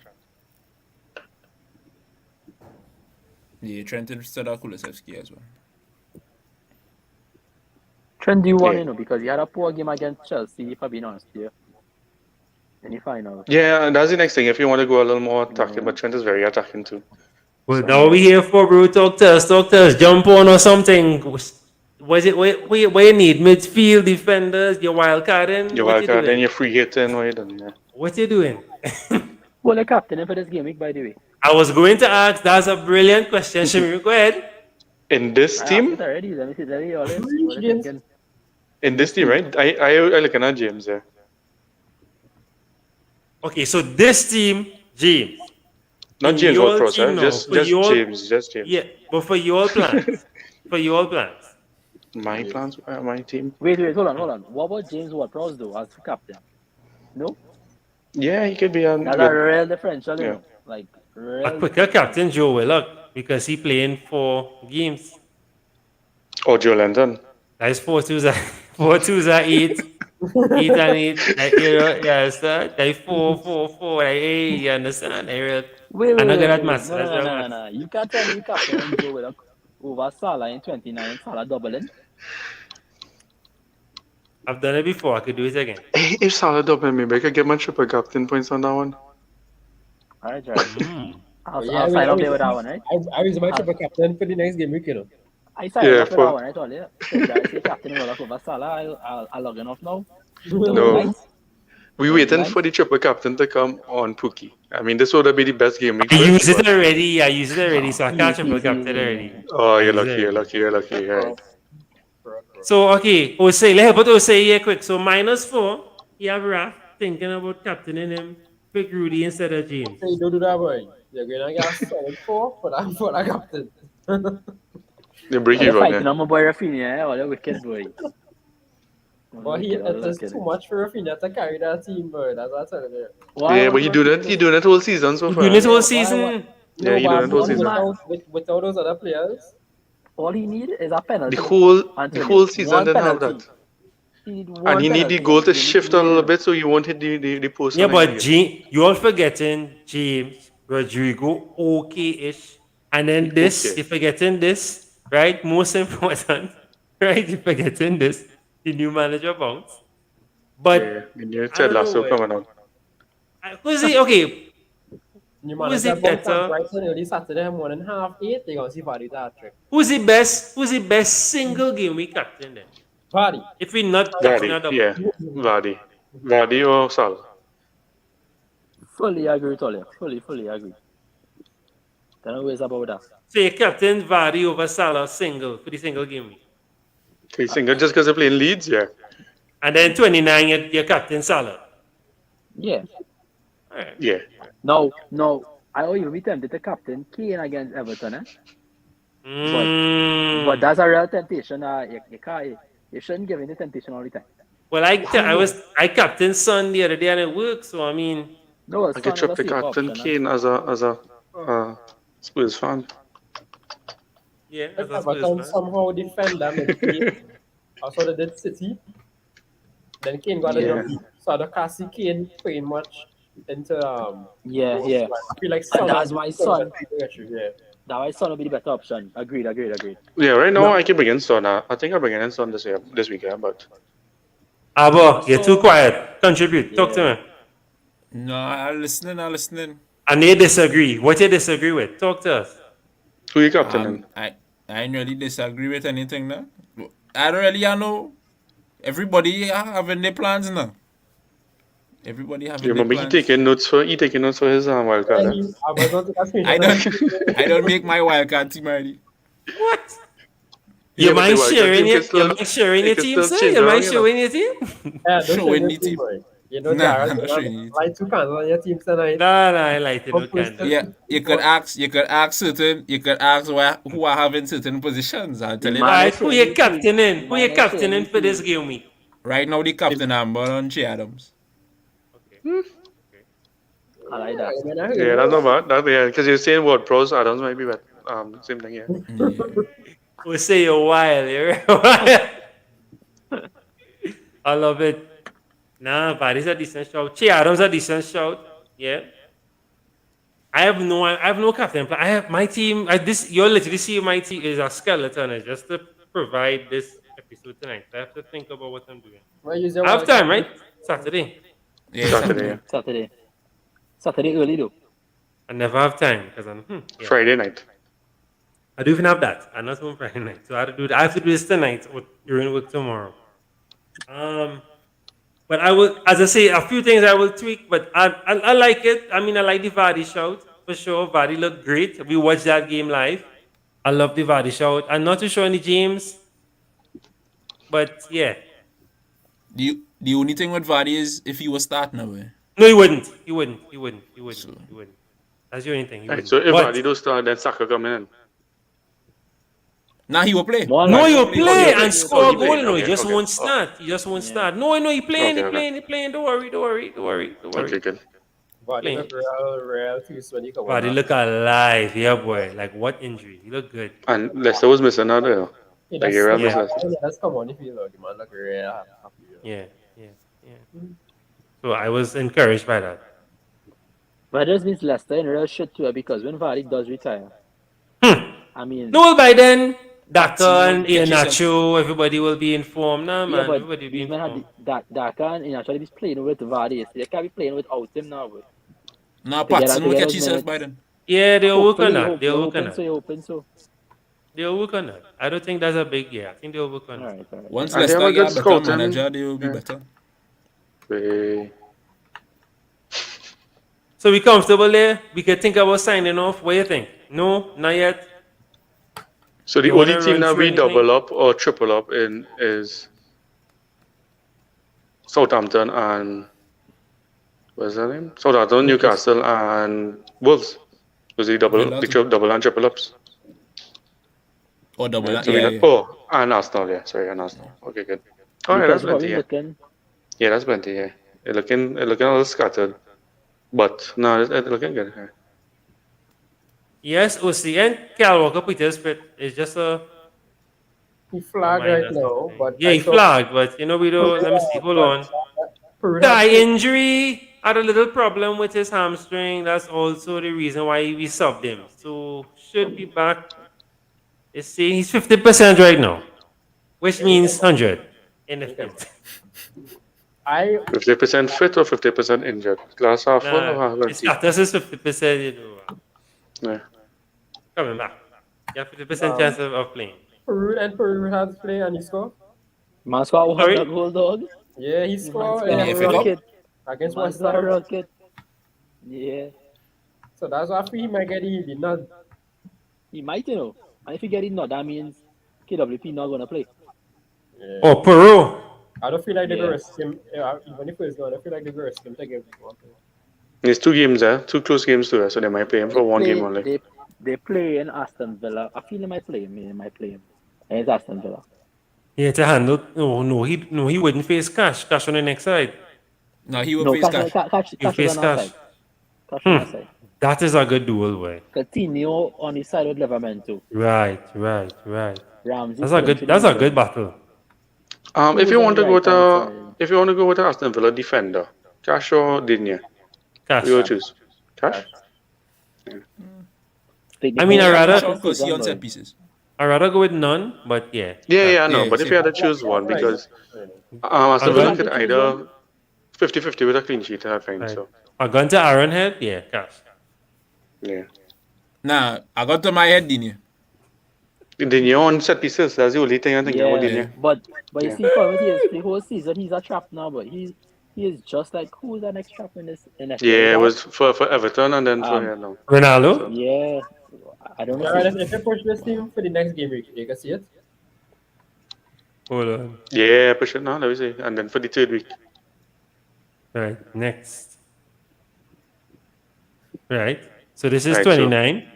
Yeah, Trent instead of Kulusevski as well. Trent, do you want to know? Because he had a poor game against Chelsea, if I'm being honest here. In the final. Yeah, that's the next thing. If you want to go a little more attacking, but Trent is very attacking too. Well, now we here for, bro. Talk to us. Jump on or something. Was it where you need midfield defenders? Your wild carding. Your wild card, then you're free hitting. What you doing? Yeah. What you doing? Well, the captain for this game week, by the way. I was going to ask. That's a brilliant question. Shamir, go ahead. In this team? Already. Let me see. In this team, right? I looking at James there. Okay, so this team, James. Not James Ward-Prowse, right? Just James. Yeah, but for your plans. My plans, my team. Wait, hold on. What about James Ward-Prowse though as captain? No? Yeah, he could be on. That's a real differential, you know. Like real. I put your captain Joe Willock because he playing 4 games. Or Joe Lenton. That's 4 twos are 8. 8 and 8. Like, you understand? Like 4. Like, hey, you understand? Wait. I'm not good at maths. No. You can't tell me captain Joe Willock over Salah in 29, Salah doubling. I've done it before. I could do it again. Hey, if Salah doubling, maybe I could get my triple captain points on that one. Alright, Jerry. I'll sign up there with that one, right? I was my triple captain for the next game week, you know. I signed up for that one, I told you. I say captain Willock over Salah, I'll log in off now. No. We waiting for the triple captain to come on Pookie. I mean, this would be the best game week. I used it already, so I can't triple captain already. Oh, you're lucky. Right. So, okay, Osei, let's help Osei here quick. So, -4, you have Raf thinking about captaining him. Pick Rudy instead of James. Hey, don't do that, boy. You're going to get solid 4 for that captain. You break it right now. My boy Rafinha, what a wicked boy. But it's too much for Rafinha to carry that team, boy. That's what I'm telling you. Yeah, but you do that whole season so far. You do this whole season? Yeah, you do that whole season. Without those other players? All he need is a penalty. The whole season didn't have that. And he need the goal to shift a little bit so you won't hit the post. Yeah, but you all forgetting James, Rodrigo, okay-ish. And then this, you're forgetting this, right? Most important, right? You're forgetting this. The new manager bounce. But Ted Lasso coming on. Who's he? Okay. New manager bounce on Brighton early Saturday morning 7:30. They're going to see Vardy that trick. Who's the best single game we captain then? Vardy. If we not Vardy. Vardy or Salah. Fully agree, Tolia. Fully agree. Don't know ways about that. So you captain Vardy over Salah single for the single game week. Okay, single just because they're playing Leeds, yeah. And then 29, you're captain Salah. Yeah. Right. Yeah. No. I owe you be tempted to captain Kane against Everton, eh? But that's a real temptation. You shouldn't give in the temptation all the time. Well, I captain Son the other day and it worked. So I mean, I could trip the captain Kane as a Spurs fan. Yeah, if Everton somehow defend them, also they did City. Then Kane got a jump. So I don't see Kane pretty much into yeah. I feel like Son that's my son. Yeah. That my son will be the better option. Agreed. Yeah, right now I can bring in Son. I think I'll bring in Son this weekend, but Abo, you're too quiet. Contribute. Talk to me. No, I'm listening. And they disagree. What you disagree with? Talk to us. Who you captaining? I ain't really disagree with anything now. I don't really know. Everybody having their plans now. Everybody having their plans. He taking notes for his wildcard. I don't make my wildcard team already. What? You mind sharing your team, sir? You mind showing your team? Yeah, showing the team. You know, Nah, Jared, I'm not sure you need to. light two candles on your team tonight. Nah, I light it no candle. Yeah, you could ask who are having certain positions. I'll tell you that. Right, who you captaining? Who you captaining for this game week? Right now, the captain I'm on Che Adams. Okay. I like that. Yeah, that's not bad. Because you're saying word pros, Adams might be better. Same thing, yeah. We'll say you're wild, you're I love it. Nah, Vardy's a decent shout. Che Adams a decent shout. Yeah. I have no captain. I have my team. You'll literally see my team is a skeleton. It's just to provide this episode tonight. I have to think about what I'm doing. I have time, right? Saturday. Yeah, Saturday early though. I never have time because I'm Friday night. I do even have that. I'm not home Friday night, so I have to do that. I have to do this tonight or during work tomorrow. But I will, as I say, a few things I will tweak. But I like it. I mean, I like the Vardy shout for sure. Vardy looked great. We watched that game live. I love the Vardy shout. I'm not too sure any James, but yeah. The only thing with Vardy is if he was starting away. No, he wouldn't. He wouldn't. That's the only thing. Right, so if Vardy don't start, then Saka come in. Nah, he will play. He will play and score a goal. No, he just won't start. He just won't start. No, he playing. He playing. Don't worry. Okay, good. Vardy look real too when he come Vardy look alive. Yeah, boy. Like, what injury? He look good. And Leicester was missing out there. That's come on if you look. The man look real happy. Yeah. So I was encouraged by that. But it just means Leicester in real shit too, because when Vardy does retire, I mean, no, by then Daka and Iheanacho, everybody will be informed. Nah, man, everybody will be informed. Daka and Iheanacho be playing with Vardy. They can't be playing without him now. Boy. Nah, Patson will catch himself by then. Yeah, they'll work on that. They'll work on that. I don't think that's a big year. I think they'll work on it. Right. Once Leicester get a better manager, they will be better. So we comfortable there? We can think about signing off. What do you think? No, not yet. So the only team that we double up or triple up in is Southampton and what's that name? Southampton, Newcastle, and Wolves. Was the double and triple ups? Or double and Oh, and Arsenal, yeah. Sorry, and Arsenal. Okay, good. All right, that's plenty. Yeah, that's plenty. Yeah, it's looking a little scattered, but no, it's looking good. Yeah. Yes, OC and Cal Walker Peters, but it's just a. He flagged right now, but yeah, he flagged, but we don't. Let me see. Hold on. Thigh injury had a little problem with his hamstring. That's also the reason why we subbed him. So should be back. It's saying he's 50% right now, which means 100 in the field. 50% fit or 50% injured? Glass half full or half empty? His status is 50%. Yeah. Coming back. You have 50% chance of playing. Peru has played and he scored. Man scored one goal, dog. Yeah, he scored against West Ham. Yeah. So that's why he might get the nod. He might, And if he get the nod, that means KWP not gonna play. Yeah. Oh, Peru. I don't feel like they're gonna risk him. Even if he's gone, I feel like they're gonna risk him to give one play. There's 2 games there, 2 close games too, so they might play him for one game only. They play in Aston Villa. I feel they might play him. And it's Aston Villa. Yeah, to handle. No, he wouldn't face Cash. Cash on the next side. No, he will face Cash. He face Cash. That is a good duel, way. Coutinho on the side with Livermore. Right. Ramsey. That's a good battle. If you want to go with Aston Villa defender, Cash or Digne? Cash. You will choose Cash. I mean, I rather go with none, but yeah. Yeah, I know. But if you had to choose one, because Aston Villa could either 50-50 with a clean sheet, I think. So I gone to Arrowhead, yeah, Cash. Yeah. Nah, I got to my head, Digne. Digne on set pieces. That's the only thing I think about Digne. But you see, the whole season he's a trap now, but he is just like who's the next trap in this? Yeah, it was for Everton and then for now. Ronaldo. So, yeah, I don't know. If you push this team for the next game week, you can see it. Hold on. Yeah, push it now. Let me see, and then for the 3rd week. Right. Next. Right. So this is Right, 29.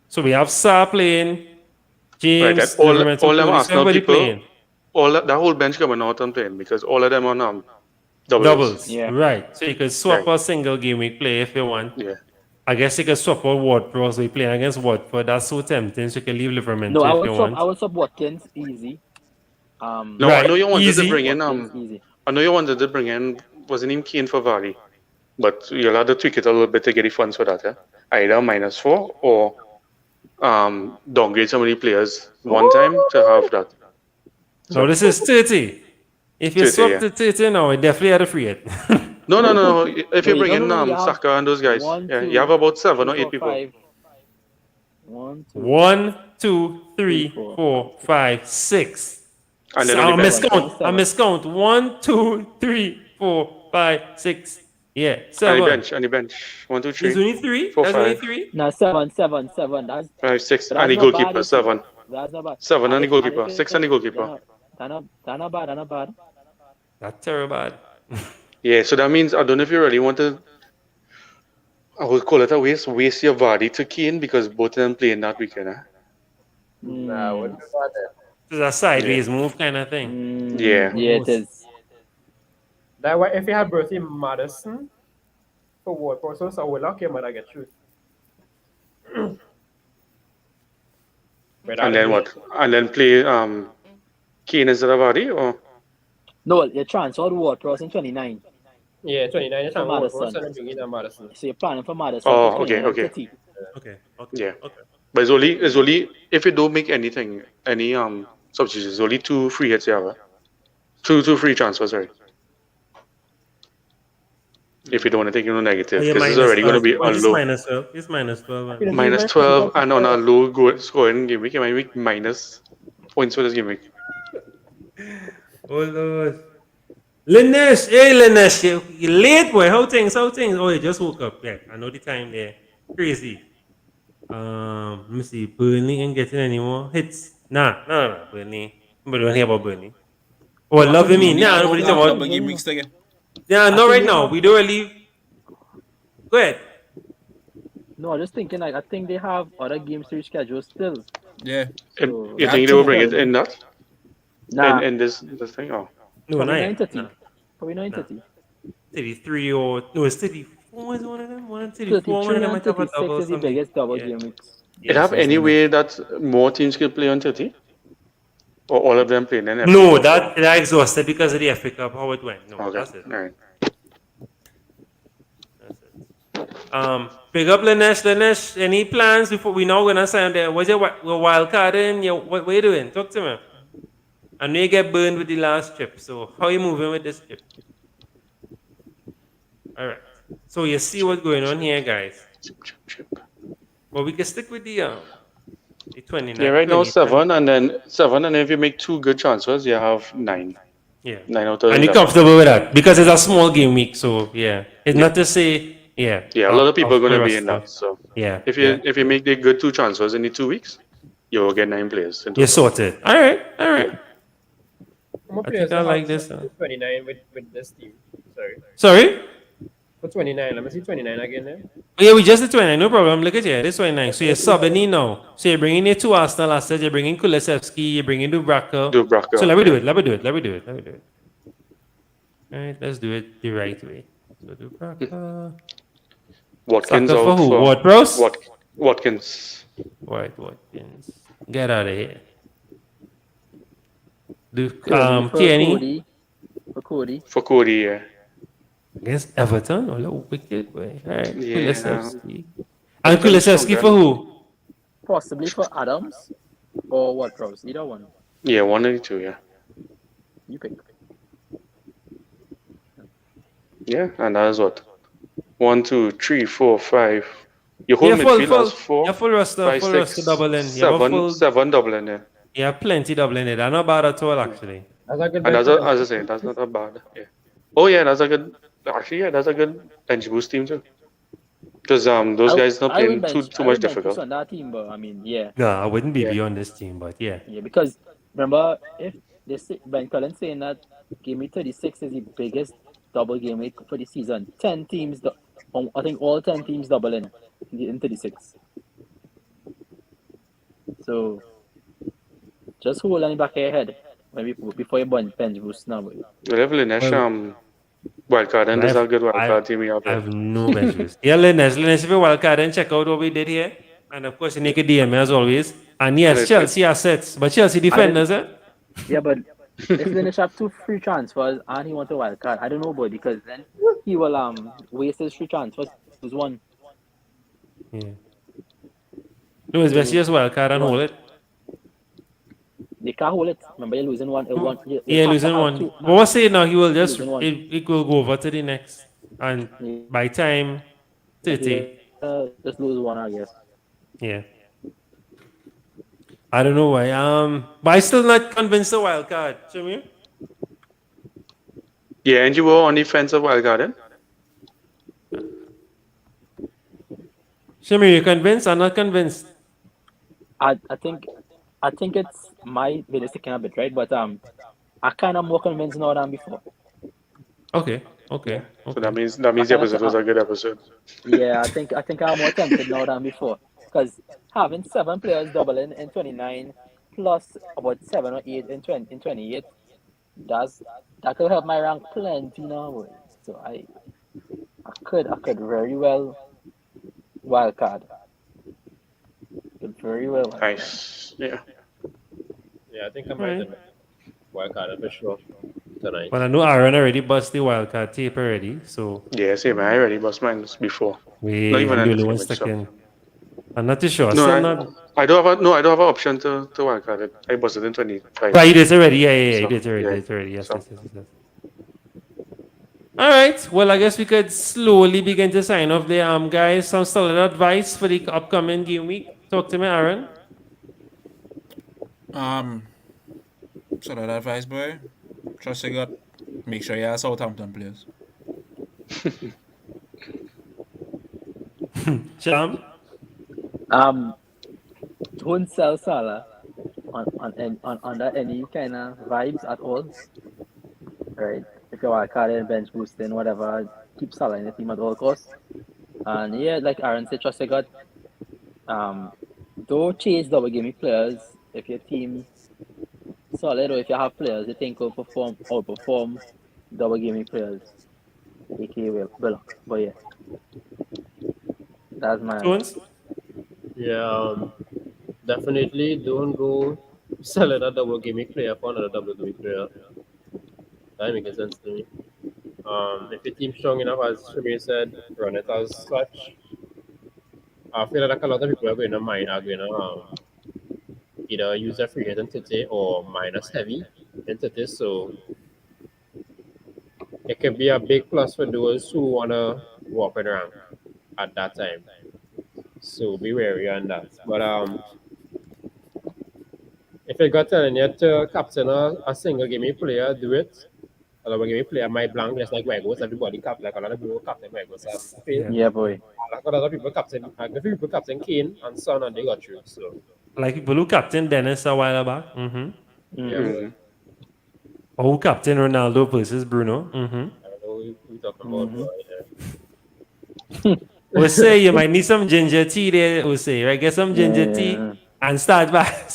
So we have Sa playing, Right, James, and all them Livermore, Arsenal everybody people, playing. that whole bench coming out and playing because all of them on doubles. Yeah. Right. So you could swap a single game week play if you want. Yeah. I guess you could swap out Ward-Prowse. So we playing against Watford. That's so tempting. So you can leave Livermore No, if you want. I would swap Watkins easy. No, Right, I know you wanted to easy. bring in Easy. I know you wanted to bring in wasn't him Kane for Vardy, but you'll have to tweak it a little bit to get the funds for that. Yeah? Either -4 or downgrade so many players one time to have that. No, this is 30. If you 30, swap yeah. to 30 now, we definitely had to free it. No. If you bring in you have Saka and those guys, one, yeah, two, you have about 7 or 8 4, people. 5. 1, 2, 1, 2, 3, 4, 4, 5, 6. And then So on I the bench. miscount. I miscount. 1, 2, 3, 4, 5, 6. Yeah, On 7. the bench. 1, 2, 3. There's only 3. 4, That's 5. only 3. No, 7. That's 5, 6. But And the that's not goalkeeper, bad, 7. that's not bad. 7 and the if- goalkeeper. if it- 6 and the goalkeeper. That's not bad. That's terrible. Yeah, so that means I don't know if you really want to. I would call it a waste your Vardy to Kane because both of them playing that weekend. Huh? Nah, I wouldn't do that then. It's a sideways move kind of thing. Yeah. Yeah, it is. That way, if you had Bertie Madison for Ward-Prowse, so I will lock him and I get shoot. And then what? And then play Kane instead of Vardy or? No, you transferred Ward-Prowse in 29. Yeah, 29 is For Ward-Prowse Madison. and bringing in Madison. So you're planning for Madison. Oh, for 29 okay. 30. Okay. Yeah. But it's only if you don't make any substitutions, it's only 2 free hits you have. Huh? Two free transfers, sorry. If you don't want to take negative, Oh, yeah, this is already going to be on low. minus 12. It's minus 12. Man. -12 and on a low scoring game week, you might make minus points for this game week. Oh Lord. Linesh, hey Linesh, you late boy. How things? Oh, you just woke up. Yeah, I know the time there. Crazy. Let me see. Burnley ain't getting any more hits. Nah. Burnley. Nobody want to hear about Burnley. Oh, I love him. Nah, nobody talk about. Double game weeks again. Yeah, not right now. We don't really. Go ahead. No, I'm just thinking, I think they have other games to reschedule still. Yeah. So, You think they will bring it in that? Nah. In this thing? Oh. No, Probably not 9:30. yet. Probably 9:30. 33 or no, it's 34 is one of them. 134. 33 One of them and might have a 36 double. is the Something. biggest double Yeah. game weeks. It have any way that more teams could play on 30? Or all of them playing in FA No, Cup? that exhausted because of the FA Cup, how it went. No, Okay. that's it. All right. Big up Linesh. Any plans before we now gonna sign there? What's your wild card in? What are you doing? Talk to me. I know you get burned with the last trip, so how are you moving with this trip? All right. So you see what's going on here, guys. Well, we can stick with the 29. Yeah, right now 20. 7 and then if you make 2 good transfers, you have 9. Yeah. 9 out of And you're 11. comfortable with that because it's a small game week, so yeah. It's not to say yeah. Yeah, a lot of people are going to the be in roster. that. So Yeah. if you make the good 2 transfers in the 2 weeks, you will get 9 players. You're sorted. All right. How many I players think I have like this. 29 with this team? Sorry? For 29, let me see 29 again then. Yeah, we just did 29, no problem. Look at here, this 29. So you're subbing in now. So you're bringing in 2 Arsenal assets, you're bringing Kulusevski, you're bringing Dubravka. So let me do it. All right, let's do it the right way. So Dubravka. Watkins Saka for out who? for Ward-Prowse? Watkins. Watkins. Get out of here. Do For Tierney For Cody. Yeah. against Everton. Oh, look, wicked boy. All right, Yeah. Kulusevski. And Kulusevski for who? Possibly for Adams or Ward-Prowse. Either one. Yeah, 1 and 2, yeah. You pick. Yeah, and that's what? 1, 2, 3, 4, 5. Your whole Yeah, midfield has 4. Yeah, full roster, 5, full 6, roster double in. You have a 7, full, 7 double in there. yeah, plenty double in it. They're not bad at all, actually. That's a good And bench as boost. I say, that's not that bad. Yeah. Oh yeah, that's a good. Actually, yeah, that's a good bench boost team too. Because those guys not playing too much difficult. On that team, but I mean, yeah. No, I wouldn't be beyond this team, but yeah. Yeah, because remember, if they say, Ben Cullen saying that game week 36 is the biggest double game week for the season. 10 teams, I think all 10 teams double in 36. So just hold on back of your head before you bench boost now. Level wildcard and there's a good wildcard team we have I here. have no bench boost. Yeah, Linus, if you wildcard and check out what we did here. And of course, you make a DM as always. And yes, Chelsea assets, but Chelsea defenders, eh? Yeah, but if Linus have 2 free transfers and he wants a wild card, I don't know, boy, because then he will waste his free transfers. Lose one. Yeah. No, it's best just wild card and hold it. They can't hold it. Remember, you're losing one. Losing one. But what's saying now? He will just it will go over to the next, and by time 30, just lose one, I guess. Yeah. I don't know why. But I still not convinced the wild card. Jimmy? Yeah, and you were on defensive wildcard, eh? Shimmy, you convinced or not convinced? I think it's my video sticking a bit, right? But I kind of more convinced now than before. Okay. So that means the episode was a good episode. Yeah, I think I'm more tempted now than before. Because having 7 players doubling in 29 plus about 7 or 8 in 28, that could help my rank plenty now. So I could very well wildcard. Very well. Nice. Yeah. Yeah, I think I might wildcard for sure tonight. Well, I know Aaron already bust the wildcard tape already, so. Yeah, same. I already bust mine before. Not even the only one second. I'm not too sure. No, I don't have an option to wildcard it. I busted in 25. Right, you did already. Yeah, you did already. Yes. All right. Well, I guess we could slowly begin to sign off there. Guys, some solid advice for the upcoming game week. Talk to me, Aaron. Solid advice, boy. Trust you got. Make sure you have Southampton players. Sham? Don't sell Salah under any kind of vibes at all. Right? If you are carrying bench boosting, whatever, keep Salah in the team at all costs. And yeah, like Aaron said, trust you got. Don't chase double gaming players if your team solid or if you have players you think will outperform double gaming players. aka Will. But yeah. That's my Jones? Yeah, definitely don't go selling a double gaming player for another double gaming player. That makes sense to me. If your team's strong enough, as Shimmy said, run it as such. I feel like a lot of people are going to either use a free hit in Tite or minus heavy in Tite, so it can be a big plus for those who want to walk in rank at that time. So be wary on that. But if you got telling you to captain a single gaming player, do it. A double gaming player might blank just like Wegos. Everybody like a lot of people captain Wegos. Yeah, boy. Like a lot of people captain Kane and Son, and they got through. So like people who captain Dennis a while back. Yeah. Or who captain Ronaldo versus Bruno. I don't know who we talking about. We'll say you might need some ginger tea there. We'll say, right? Get some ginger tea and start back.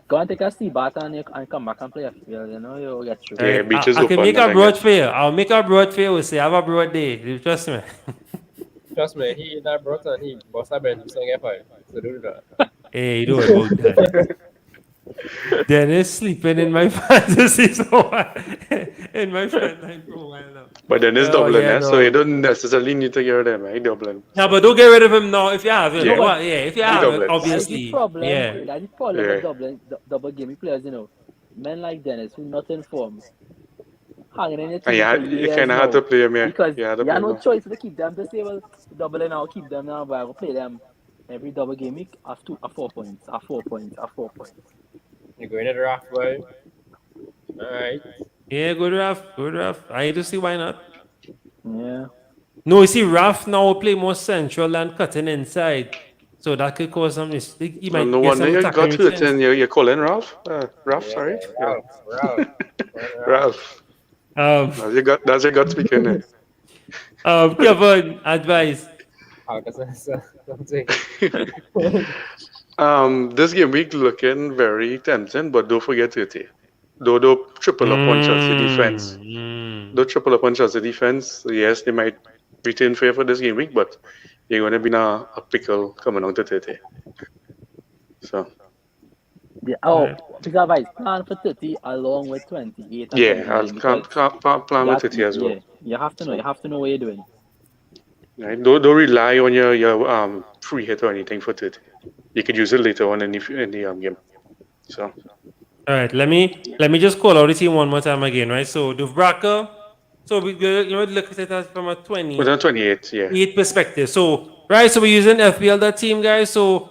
Go and take a sea bath and come back and play a field. You know, you'll get through. Yeah, beaches I open. can make a broad for you. I'll make a broad for you. We'll say, have a broad day. Trust me. Trust me, he that brought and he bust a bench saying F5. So do that. Hey, don't worry about that. Dennis sleeping in my fantasy in my friend line for a while now. But Dennis doubling, so you don't necessarily need to get rid of him. He doubling. Yeah, but don't get rid of him now if you have him. Yeah, if you have him, obviously. That's the problem with double gaming players, you know. Men like Dennis who not informed. Hanging in your team you kind of have to play him, yeah. Because you have no choice to keep them to say, well, doubling now, keep them now, but I will play them every double game week at 4 points, at 4 points. You're going to the draft, boy. Alright. Yeah, good rough. I just see why not. Yeah. No, you see, Raf now will play more central and cutting inside. So that could cause some mistake. He might no wonder you got to it and you're calling Ralph? Ralph, sorry. Ralph. Ralph. That's your gut speaking there. Kevin, advice. Something. This game week looking very tempting, but don't forget 30. Don't triple up on Chelsea defense. Don't triple up on Chelsea defense. Yes, they might retain fair for this game week, but you're going to be in a pickle coming on to 30. So. Yeah, piece of advice, plan for 30 along with 28. I'll plan with 30 as well. Yeah, you have to know what you're doing. Right? Don't rely on your free hit or anything for 30. You could use it later on in the game. So. All right, let me just call out the team one more time again, right? So Dubravka, so we look at it from a 28, yeah. 8 perspective. So right, so we're using FPL team, guys. So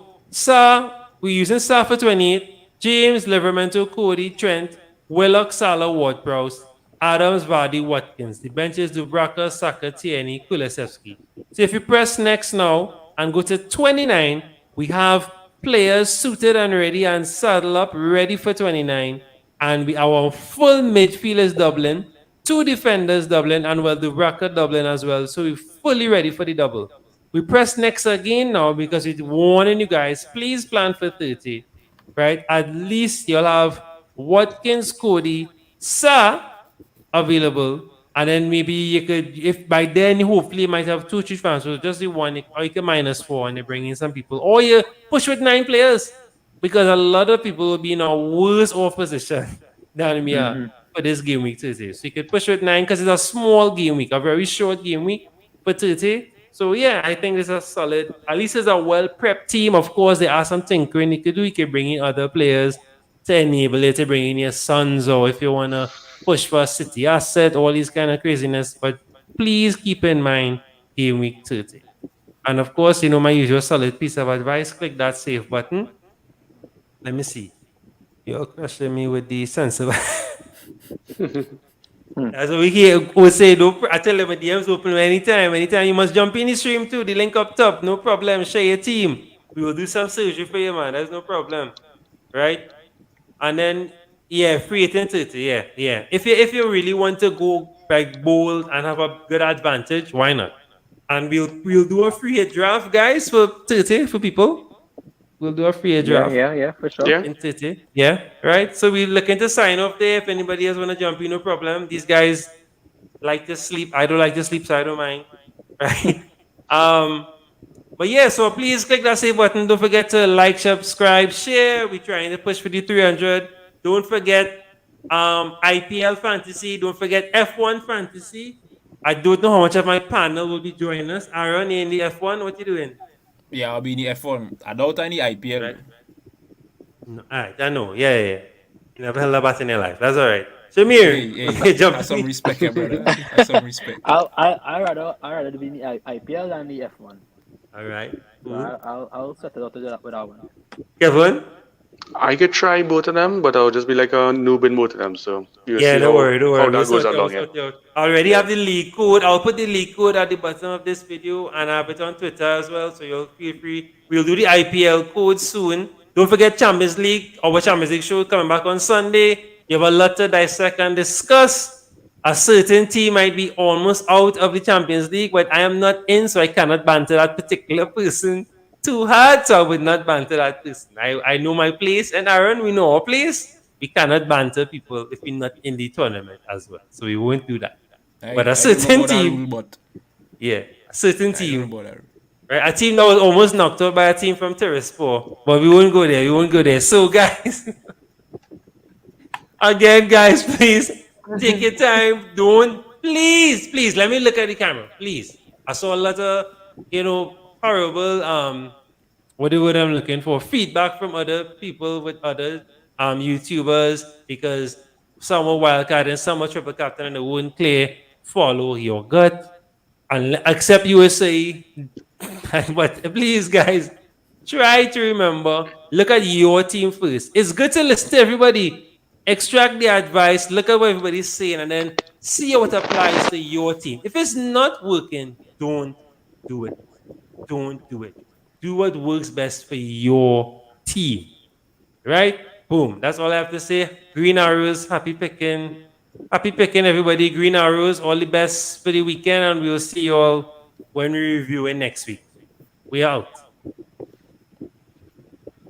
we're using Sa for 28, James, Livermore, Cody, Trent, Willock, Salah, Ward-Prowse, Adams, Vardy, Watkins. The bench is Dubravka, Saka, Tierney, Kulusevski. So if you press next now and go to 29, we have players suited and ready and saddle up, ready for 29. And our full midfield is Dublin, 2 defenders Dublin, and Dubravka Dublin as well. So we're fully ready for the double. We press next again now because we're warning you guys, please plan for 30. Right? At least you'll have Watkins, Cody, Sa available. And then maybe you could, if by then, hopefully you might have 2-3 transfers, just the one, or you can -4 and you bring in some people. Or you push with 9 players because a lot of people will be in a worse off position than me for this game week 30. So you could push with 9 because it's a small game week, a very short game week for 30. So yeah, I think it's a solid, at least it's a well-prepped team. Of course, there are some tinkering you could do. You could bring in other players to enable it, to bring in your sons, or if you want to push for a city asset, all these kind of craziness. But please keep in mind game week 30. And of course, my usual solid piece of advice, click that save button. Let me see. You're crushing me with the sensible. That's what we say, I tell them, DMs open anytime. Anytime you must jump in the stream too. The link up top, no problem. Share your team. We will do some surgery for you, man. There's no problem. Right? And then, free it in 30. Yeah. If you really want to go like bold and have a good advantage, why not? And we'll do a free hit draft, guys, for 30 for people. We'll do a free hit draft. Yeah, for sure. Yeah. In 30. Yeah, right? So we're looking to sign off there. If anybody else want to jump in, no problem. These guys like to sleep. I don't like to sleep, so I don't mind. Right? But yeah, so please click that save button. Don't forget to like, subscribe, share. We're trying to push for the 300. Don't forget IPL Fantasy. Don't forget F1 Fantasy. I don't know how much of my panel will be joining us. Aaron, in the F1, what you doing? Yeah, I'll be in the F1. I doubt any IPL. Right. No, all right, I know. Yeah. You never held a bat in your life. That's all right. Shamir, hey, have some respect, brother. Have some respect. I rather be in the IPL than the F1. All right. I'll set it up with that one. Kevin? I could try both of them, but I'll just be like a noob in both of them. So don't worry. How that goes along. I already have the league code. I'll put the league code at the bottom of this video, and I have it on Twitter as well. So you'll feel free. We'll do the IPL code soon. Don't forget Champions League. Our Champions League show coming back on Sunday. You have a lot to dissect and discuss. A certain team might be almost out of the Champions League, but I am not in, so I cannot banter that particular person too hard, so I would not banter that person. I know my place, and Aaron, we know our place. We cannot banter people if we're not in the tournament as well, so we won't do that. But a certain team, a certain team, right? A team that was almost knocked out by a team from Tiraspol, but we won't go there. So, guys, again, guys, please take your time. Please, let me look at the camera, please. I saw a lot of, horrible, what the word I'm looking for, feedback from other people with other YouTubers, because some were wildcard and some were triple captain and they wouldn't play. Follow your gut, and except USA. But please, guys, try to remember, look at your team first. It's good to listen to everybody, extract the advice, look at what everybody's saying, and then see what applies to your team. If it's not working, don't do it. Don't do it. Do what works best for your team. Right? Boom. That's all I have to say. Green arrows, happy picking. Happy picking, everybody. Green arrows. All the best for the weekend, and we'll see you all when we review it next week. We out.